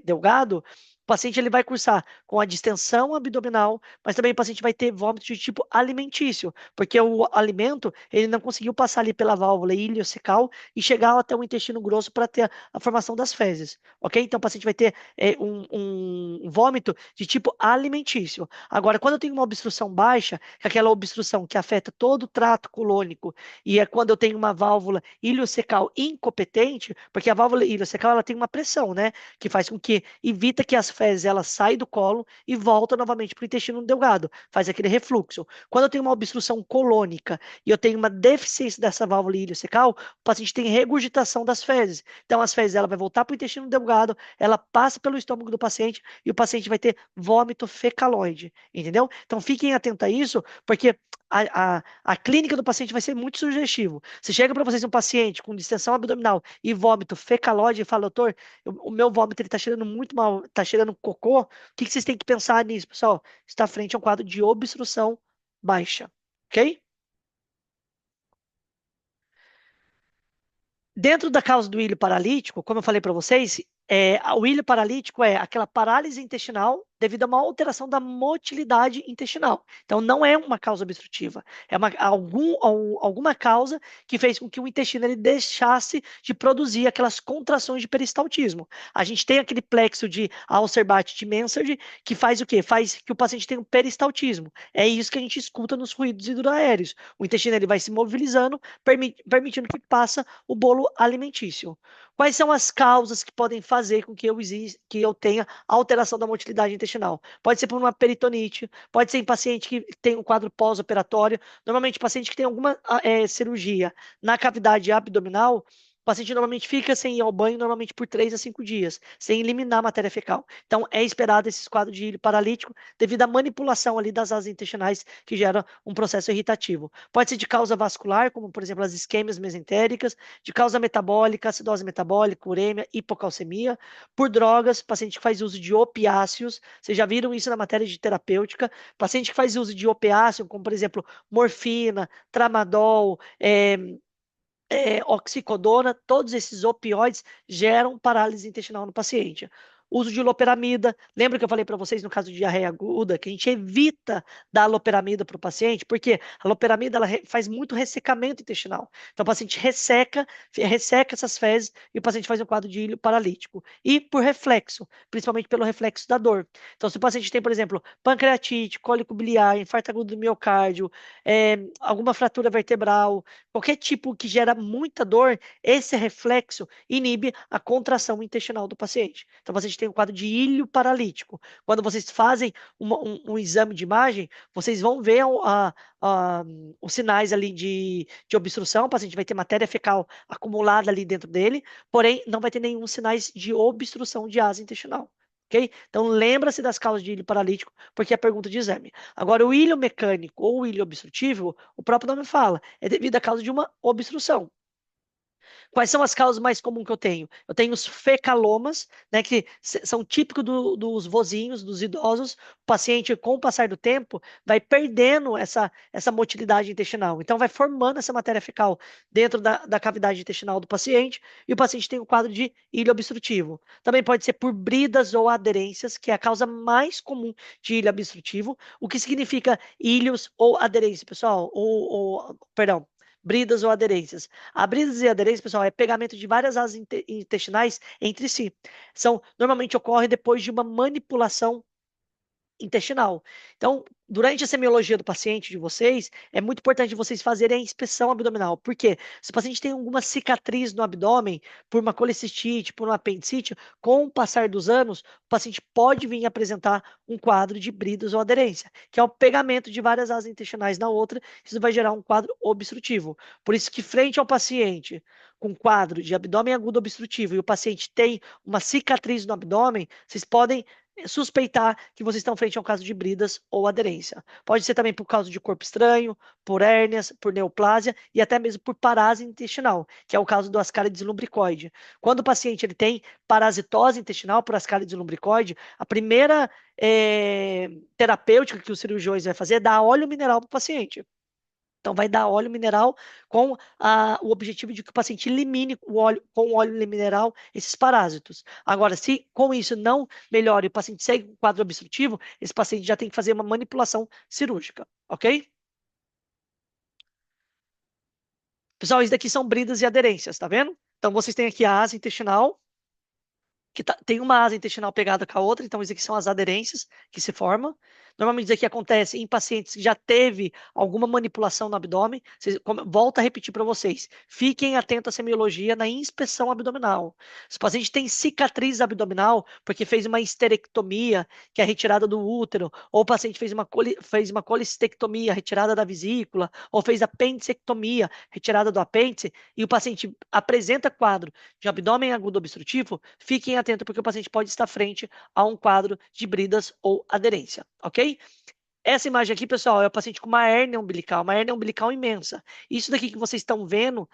delgado, paciente ele vai cursar com a distensão abdominal, mas também o paciente vai ter vômito de tipo alimentício, porque o alimento ele não conseguiu passar ali pela válvula iliocecal e chegar até o intestino grosso para ter a formação das fezes, ok? Então o paciente vai ter um vômito de tipo alimentício. Agora, quando eu tenho uma obstrução baixa, que é aquela obstrução que afeta todo o trato colônico, e é quando eu tenho uma válvula iliocecal incompetente, porque a válvula iliocecal ela tem uma pressão, né? Que faz com que evita que as fezes elas saem do colo e voltam novamente para o intestino delgado, faz aquele refluxo. Quando eu tenho uma obstrução colônica e eu tenho uma deficiência dessa válvula iliocecal, o paciente tem regurgitação das fezes. Então as fezes ela vai voltar para o intestino delgado, ela passa pelo estômago do paciente e o paciente vai ter vômito fecaloide, entendeu? Então fiquem atentos a isso, porque a clínica do paciente vai ser muito sugestivo. Se chega para vocês um paciente com distensão abdominal e vômito fecaloide e fala, doutor, o meu vômito ele tá cheirando muito mal, tá cheirando cocô. O que que vocês têm que pensar nisso, pessoal? Está frente a um quadro de obstrução baixa, ok? Dentro da causa do ilho paralítico, como eu falei para vocês, o ilho paralítico é aquela parálise intestinal devido a uma alteração da motilidade intestinal. Então, não é uma causa obstrutiva, é alguma causa que fez com que o intestino ele deixasse de produzir aquelas contrações de peristaltismo. A gente tem aquele plexo de Alcerbach de Mansard que faz o quê? Faz que o paciente tenha um peristaltismo. É isso que a gente escuta nos ruídos hidroaéreos. O intestino ele vai se mobilizando, permitindo que passe o bolo alimentício. Quais são as causas que podem fazer com que eu tenha alteração da motilidade intestinal? Pode ser por uma peritonite, pode ser em paciente que tem um quadro pós-operatório. Normalmente, paciente que tem alguma cirurgia na cavidade abdominal, o paciente normalmente fica sem ir ao banho, normalmente por 3 a 5 dias, sem eliminar a matéria fecal. Então, é esperado esses quadros de ilho paralítico devido à manipulação ali das asas intestinais que gera um processo irritativo. Pode ser de causa vascular, como por exemplo as isquêmias mesentéricas, de causa metabólica, acidose metabólica, uremia, hipocalcemia, por drogas, paciente que faz uso de opiáceos, vocês já viram isso na matéria de terapêutica, paciente que faz uso de opiáceo, como por exemplo morfina, tramadol, oxicodona, todos esses opioides geram parálise intestinal no paciente. Uso de loperamida. Lembra que eu falei para vocês no caso de diarreia aguda que a gente evita dar loperamida para o paciente, porque a loperamida ela faz muito ressecamento intestinal. Então o paciente resseca essas fezes e o paciente faz um quadro de ilho paralítico. E por reflexo, principalmente pelo reflexo da dor. Então se o paciente tem, por exemplo, pancreatite, cólico biliar, infarto agudo do miocárdio, alguma fratura vertebral, qualquer tipo que gera muita dor, esse reflexo inibe a contração intestinal do paciente. Então, o paciente tem um quadro de ilho paralítico. Quando vocês fazem um exame de imagem, vocês vão ver os sinais ali de obstrução. O paciente vai ter matéria fecal acumulada ali dentro dele, porém, não vai ter nenhum sinais de obstrução de asa intestinal. Ok? Então, lembra-se das causas de ilho paralítico, porque é pergunta de exame. Agora, o ilho mecânico ou o ilho obstrutivo, o próprio nome fala, é devido à causa de uma obstrução. Quais são as causas mais comuns que eu tenho? Eu tenho os fecalomas, né, que são típicos dos vozinhos, dos idosos. O paciente, com o passar do tempo, vai perdendo essa motilidade intestinal. Então, vai formando essa matéria fecal dentro da cavidade intestinal do paciente e o paciente tem um quadro de ilho obstrutivo. Também pode ser por bridas ou aderências, que é a causa mais comum de ilho obstrutivo. O que significa ilhos ou aderência, pessoal? Perdão, bridas ou aderências. A bridas e aderência, pessoal, é pegamento de várias asas intestinais entre si. Normalmente ocorre depois de uma manipulação intestinal. Então, durante a semiologia do paciente de vocês, é muito importante vocês fazerem a inspeção abdominal. Por quê? Se o paciente tem alguma cicatriz no abdômen, por uma colecistite, por uma apendicite, com o passar dos anos, o paciente pode vir apresentar um quadro de bridas ou aderência, que é o pegamento de várias asas intestinais na outra, isso vai gerar um quadro obstrutivo. Por isso que frente ao paciente com quadro de abdômen agudo obstrutivo e o paciente tem uma cicatriz no abdômen, vocês podem suspeitar que vocês estão frente a um caso de bridas ou aderência. Pode ser também por causa de corpo estranho, por hérnias, por neoplásia e até mesmo por parásita intestinal, que é o caso do ascaris lumbricoide. Quando o paciente ele tem parasitose intestinal por ascaris lumbricoide, a primeira terapêutica que os cirurgiões vai fazer é dar óleo mineral para o paciente. Então, vai dar óleo mineral com o objetivo de que o paciente elimine o óleo, com o óleo mineral esses parásitos. Agora, se com isso não melhora e o paciente segue com quadro obstrutivo, esse paciente já tem que fazer uma manipulação cirúrgica, ok? Pessoal, isso daqui são bridas e aderências, tá vendo? Então, vocês têm aqui a asa intestinal, que tem uma asa intestinal pegada com a outra, então isso aqui são as aderências que se formam. Normalmente isso aqui acontece em pacientes que já teve alguma manipulação no abdômen. Volto a repetir para vocês, fiquem atentos à semiologia na inspeção abdominal. Se o paciente tem cicatriz abdominal porque fez uma histerectomia, que é a retirada do útero, ou o paciente fez uma colistectomia, retirada da vesícula, ou fez apendicectomia, retirada do apêndice, e o paciente apresenta quadro de abdômen agudo obstrutivo, fiquem atentos porque o paciente pode estar frente a um quadro de bridas ou aderência, ok? Essa imagem aqui, pessoal, é o paciente com uma hérnia umbilical imensa. Isso daqui que vocês estão vendo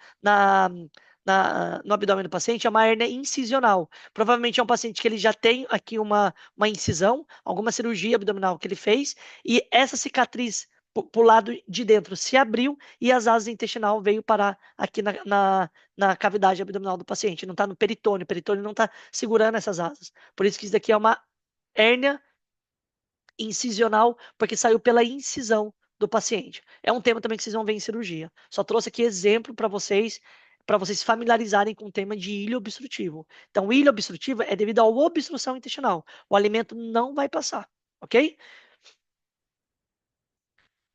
no abdômen do paciente é uma hérnia incisional. Provavelmente é um paciente que ele já tem aqui uma incisão, alguma cirurgia abdominal que ele fez, e essa cicatriz pro lado de dentro se abriu e as asas intestinal veio parar aqui na cavidade abdominal do paciente. Não está no peritônio. O peritônio não está segurando essas asas. Por isso que isso daqui é uma hérnia incisional, porque saiu pela incisão do paciente. É um tema também que vocês vão ver em cirurgia. Só trouxe aqui exemplo para vocês familiarizarem com o tema de ilho obstrutivo. Então, ilho obstrutivo é devido à obstrução intestinal. O alimento não vai passar, ok?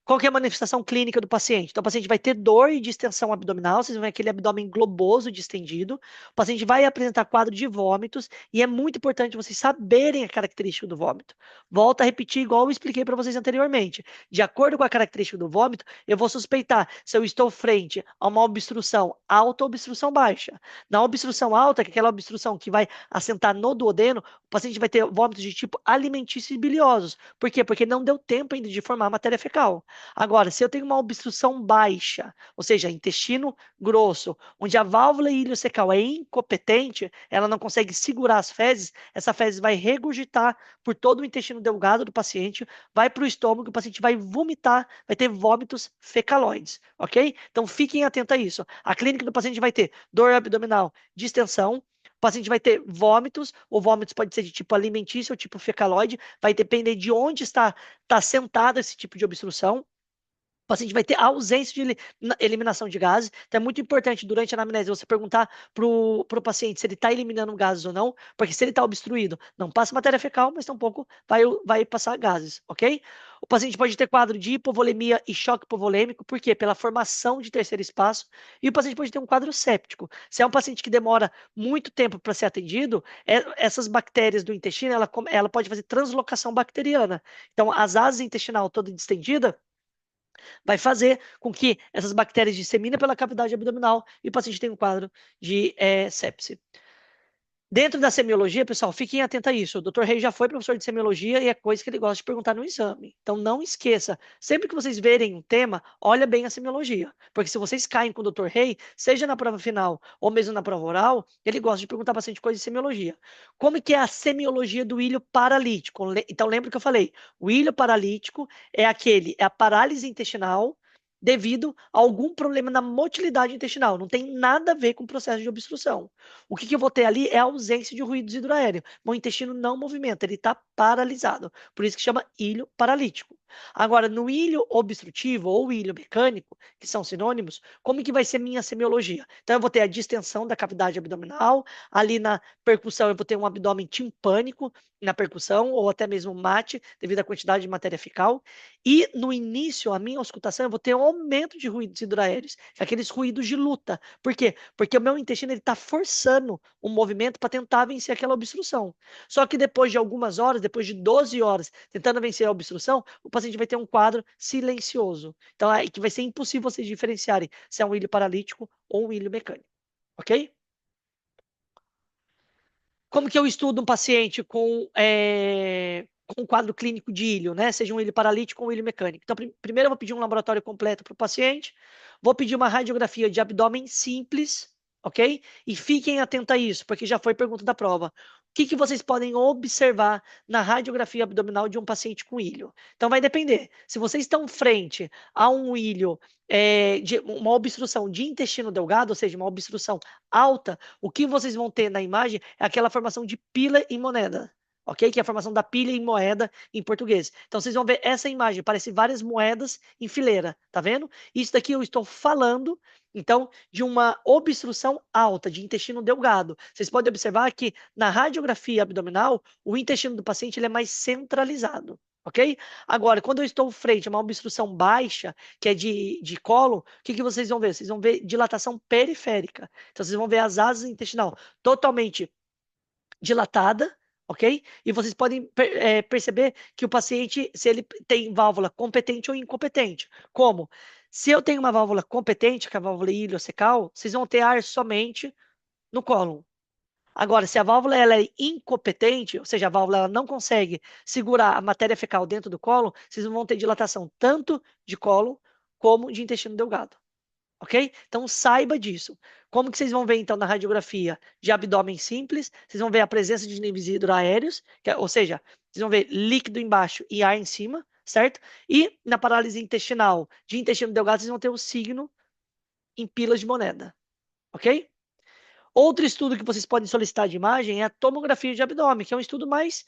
Qual que é a manifestação clínica do paciente? Então, o paciente vai ter dor e distensão abdominal, vocês vão ver aquele abdômen globoso, distendido. O paciente vai apresentar quadro de vômitos e é muito importante vocês saberem a característica do vômito. Volto a repetir, igual eu expliquei para vocês anteriormente. De acordo com a característica do vômito, eu vou suspeitar se eu estou frente a uma obstrução alta ou obstrução baixa. Na obstrução alta, que é aquela obstrução que vai assentar no duodeno, o paciente vai ter vômitos de tipo alimentício e biliosos. Por quê? Porque não deu tempo ainda de formar matéria fecal. Agora, se eu tenho uma obstrução baixa, ou seja, intestino grosso, onde a válvula iliocecal é incompetente, ela não consegue segurar as fezes, essa fezes vai regurgitar por todo o intestino delgado do paciente, vai para o estômago, o paciente vai vomitar, vai ter vômitos fecaloides, ok? Então fiquem atentos a isso. A clínica do paciente vai ter dor abdominal, distensão, o paciente vai ter vômitos, ou vômitos pode ser de tipo alimentício ou tipo fecaloide, vai depender de onde está sentado esse tipo de obstrução. O paciente vai ter ausência de eliminação de gases. Então, é muito importante, durante a anamnese, você perguntar para o paciente se ele está eliminando gases ou não, porque se ele está obstruído, não passa matéria fecal, mas tampouco vai passar gases, ok? O paciente pode ter quadro de hipovolemia e choque hipovolêmico, por quê? Pela formação de terceiro espaço, e o paciente pode ter um quadro séptico. Se é um paciente que demora muito tempo para ser atendido, essas bactérias do intestino, ela pode fazer translocação bacteriana. Então, as asas intestinal toda distendida, vai fazer com que essas bactérias disseminem pela cavidade abdominal e o paciente tenha um quadro de sepse. Dentro da semiologia, pessoal, fiquem atentos a isso. O Dr. Rei já foi professor de semiologia e é coisa que ele gosta de perguntar no exame. Então, não esqueça. Sempre que vocês verem um tema, olha bem a semiologia. Porque se vocês caem com o Dr. Rei, seja na prova final ou mesmo na prova oral, ele gosta de perguntar bastante coisa de semiologia. Como que é a semiologia do ilho paralítico? Então, lembra que eu falei? O ilho paralítico é a parálise intestinal devido a algum problema na motilidade intestinal. Não tem nada a ver com o processo de obstrução. O que eu vou ter ali é a ausência de ruído hidroaéreo. Meu intestino não movimenta, ele está paralisado. Por isso que chama ilho paralítico. Agora, no ilho obstrutivo ou ilho mecânico, que são sinônimos, como que vai ser minha semiologia? Então, eu vou ter a distensão da cavidade abdominal, ali na percussão eu vou ter um abdômen timpânico na percussão, ou até mesmo mate, devido à quantidade de matéria fecal. E no início, a minha auscultação, eu vou ter um aumento de ruídos hidroaéreos, aqueles ruídos de luta. Por quê? Porque o meu intestino está forçando o movimento para tentar vencer aquela obstrução. Só que depois de algumas horas, depois de 12 horas, tentando vencer a obstrução, o paciente vai ter um quadro silencioso. Então, é que vai ser impossível vocês diferenciarem se é um ilho paralítico ou um ilho mecânico. Ok? Como que eu estudo um paciente com um quadro clínico de ilho, né? Seja um ilho paralítico ou um ilho mecânico. Então, primeiro eu vou pedir um laboratório completo para o paciente, vou pedir uma radiografia de abdômen simples, ok? E fiquem atentos a isso, porque já foi pergunta da prova. que vocês podem observar na radiografia abdominal de um paciente com ilho? Então, vai depender. Se vocês estão frente a um ilho, de uma obstrução de intestino delgado, ou seja, uma obstrução alta, o que vocês vão ter na imagem é aquela formação de pila e moneda. Ok? Que é a formação da pilha em moeda em português. Então, vocês vão ver essa imagem, parece várias moedas em fileira, tá vendo? Isso daqui eu estou falando, então, de uma obstrução alta, de intestino delgado. Vocês podem observar que na radiografia abdominal, o intestino do paciente ele é mais centralizado. Ok? Agora, quando eu estou frente a uma obstrução baixa, que é de cólon, o que vocês vão ver? Vocês vão ver dilatação periférica. Então, vocês vão ver as asas intestinal totalmente dilatada, ok? E vocês podem perceber que o paciente, se ele tem válvula competente ou incompetente. Como? Se eu tenho uma válvula competente, que é a válvula iliocecal, vocês vão ter ar somente no cólon. Agora, se a válvula ela é incompetente, ou seja, a válvula ela não consegue segurar a matéria fecal dentro do cólon, vocês vão ter dilatação tanto de cólon como de intestino delgado. Ok? Então saiba disso. Como que vocês vão ver então na radiografia de abdômen simples? Vocês vão ver a presença de níveis hidroaéreos, ou seja, vocês vão ver líquido embaixo e ar em cima, certo? E na parálise intestinal de intestino delgado, vocês vão ter o signo em pilas de moneda, ok? Outro estudo que vocês podem solicitar de imagem é a tomografia de abdômen, que é um estudo mais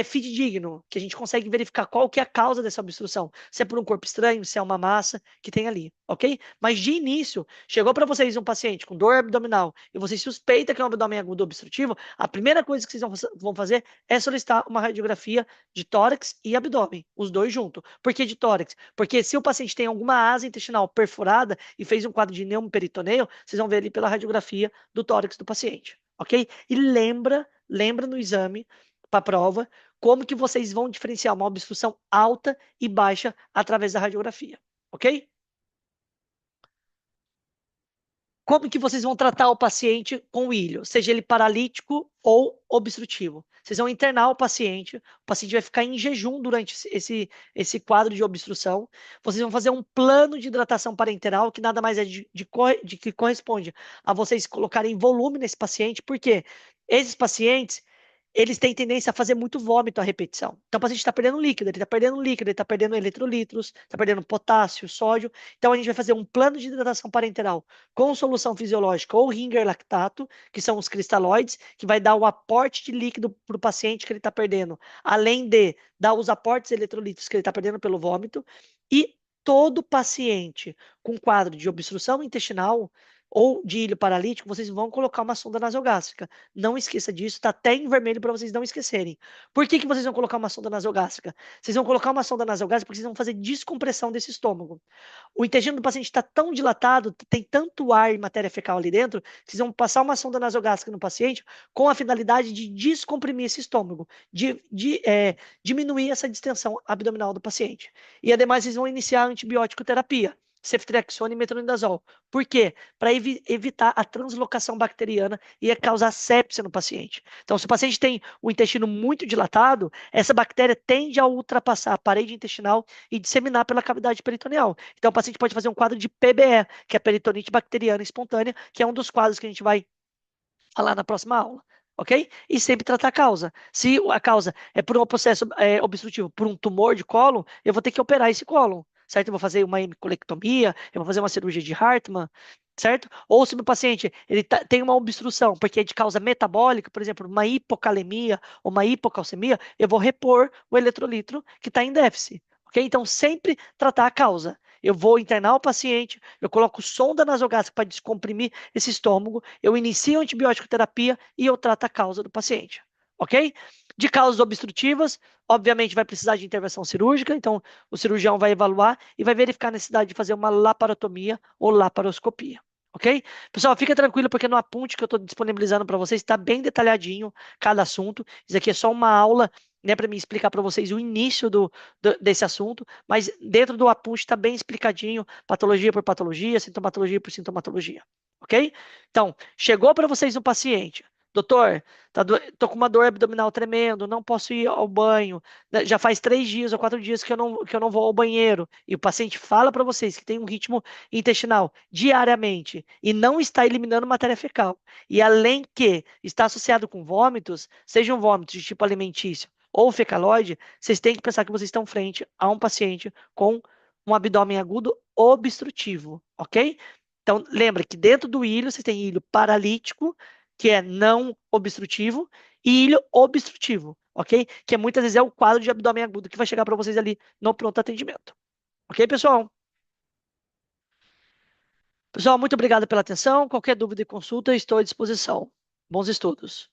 fidedigno, que a gente consegue verificar qual que é a causa dessa obstrução. Se é por um corpo estranho, se é uma massa que tem ali, ok? Mas de início, chegou para vocês um paciente com dor abdominal e vocês suspeitam que é um abdômen agudo obstrutivo, a primeira coisa que vocês vão fazer é solicitar uma radiografia de tórax e abdômen, os dois juntos. Por que de tórax? Porque se o paciente tem alguma asa intestinal perfurada e fez um quadro de pneumoperitoneio, vocês vão ver ali pela radiografia do tórax do paciente, ok? E lembra no exame, para a prova, como que vocês vão diferenciar uma obstrução alta e baixa através da radiografia, ok? Como que vocês vão tratar o paciente com ilho, seja ele paralítico ou obstrutivo? Vocês vão internar o paciente vai ficar em jejum durante esse quadro de obstrução. Vocês vão fazer um plano de hidratação parenteral, que nada mais é de que corresponde a vocês colocarem volume nesse paciente, porque esses pacientes eles têm tendência a fazer muito vômito à repetição. Então, o paciente está perdendo líquido, ele está perdendo eletrolitos, está perdendo potássio, sódio. Então, a gente vai fazer um plano de hidratação parenteral com solução fisiológica ou ringer lactato, que são os cristalóides, que vai dar o aporte de líquido para o paciente que ele está perdendo, além de dar os aportes eletrolíticos que ele está perdendo pelo vômito. E todo paciente com quadro de obstrução intestinal ou de ilho paralítico, vocês vão colocar uma sonda nasogástrica. Não esqueça disso, está até em vermelho para vocês não esquecerem. Por que vocês vão colocar uma sonda nasogástrica? Vocês vão colocar uma sonda nasogástrica porque vocês vão fazer descompressão desse estômago. O intestino do paciente está tão dilatado, tem tanto ar e matéria fecal ali dentro, que vocês vão passar uma sonda nasogástrica no paciente com a finalidade de descomprimir esse estômago, de diminuir essa distensão abdominal do paciente. E ademais, vocês vão iniciar a antibiótico terapia, ceftriaxona e metronidazol. Por quê? Para evitar a translocação bacteriana e causar sepsia no paciente. Então, se o paciente tem o intestino muito dilatado, essa bactéria tende a ultrapassar a parede intestinal e disseminar pela cavidade peritoneal. Então, o paciente pode fazer um quadro de PBE, que é peritonite bacteriana espontânea, que é um dos quadros que a gente vai falar na próxima aula. Ok? E sempre tratar a causa. Se a causa é por um processo obstrutivo, por um tumor de cólon, eu vou ter que operar esse cólon, certo? Eu vou fazer uma hemicolectomia, eu vou fazer uma cirurgia de Hartmann, certo? Ou se o meu paciente ele tem uma obstrução, porque é de causa metabólica, por exemplo, uma hipocalemia ou uma hipocalcemia, eu vou repor o eletrolito que está em déficit. Ok? Então, sempre tratar a causa. Eu vou internar o paciente, eu coloco sonda nasogástrica para descomprimir esse estômago, eu inicio a antibiótico terapia e eu trato a causa do paciente. Ok? De causas obstrutivas, obviamente vai precisar de intervenção cirúrgica, então o cirurgião vai evaluar e vai verificar a necessidade de fazer uma laparotomia ou laparoscopia. Ok? Pessoal, fica tranquilo porque no apunte que eu estou disponibilizando para vocês está bem detalhadinho cada assunto. Isso aqui é só uma aula, né, para me explicar para vocês o início desse assunto, mas dentro do apunte está bem explicadinho, patologia por patologia, sintomatologia por sintomatologia. Ok? Então, chegou para vocês um paciente, Doutor, tô com uma dor abdominal tremendo, não posso ir ao banho. Já faz 3 dias ou 4 dias que eu não vou ao banheiro. E o paciente fala para vocês que tem um ritmo intestinal diariamente e não está eliminando matéria fecal. E além que está associado com vômitos, sejam vômitos de tipo alimentício ou fecaloide, vocês têm que pensar que vocês estão frente a um paciente com um abdômen agudo obstrutivo, ok? Então, lembra que dentro do ilho, você tem ilho paralítico, que é não obstrutivo, e ilho obstrutivo, ok? Que muitas vezes é o quadro de abdômen agudo que vai chegar para vocês ali no pronto atendimento. Ok, pessoal? Pessoal, muito obrigado pela atenção. Qualquer dúvida e consulta, estou à disposição. Bons estudos.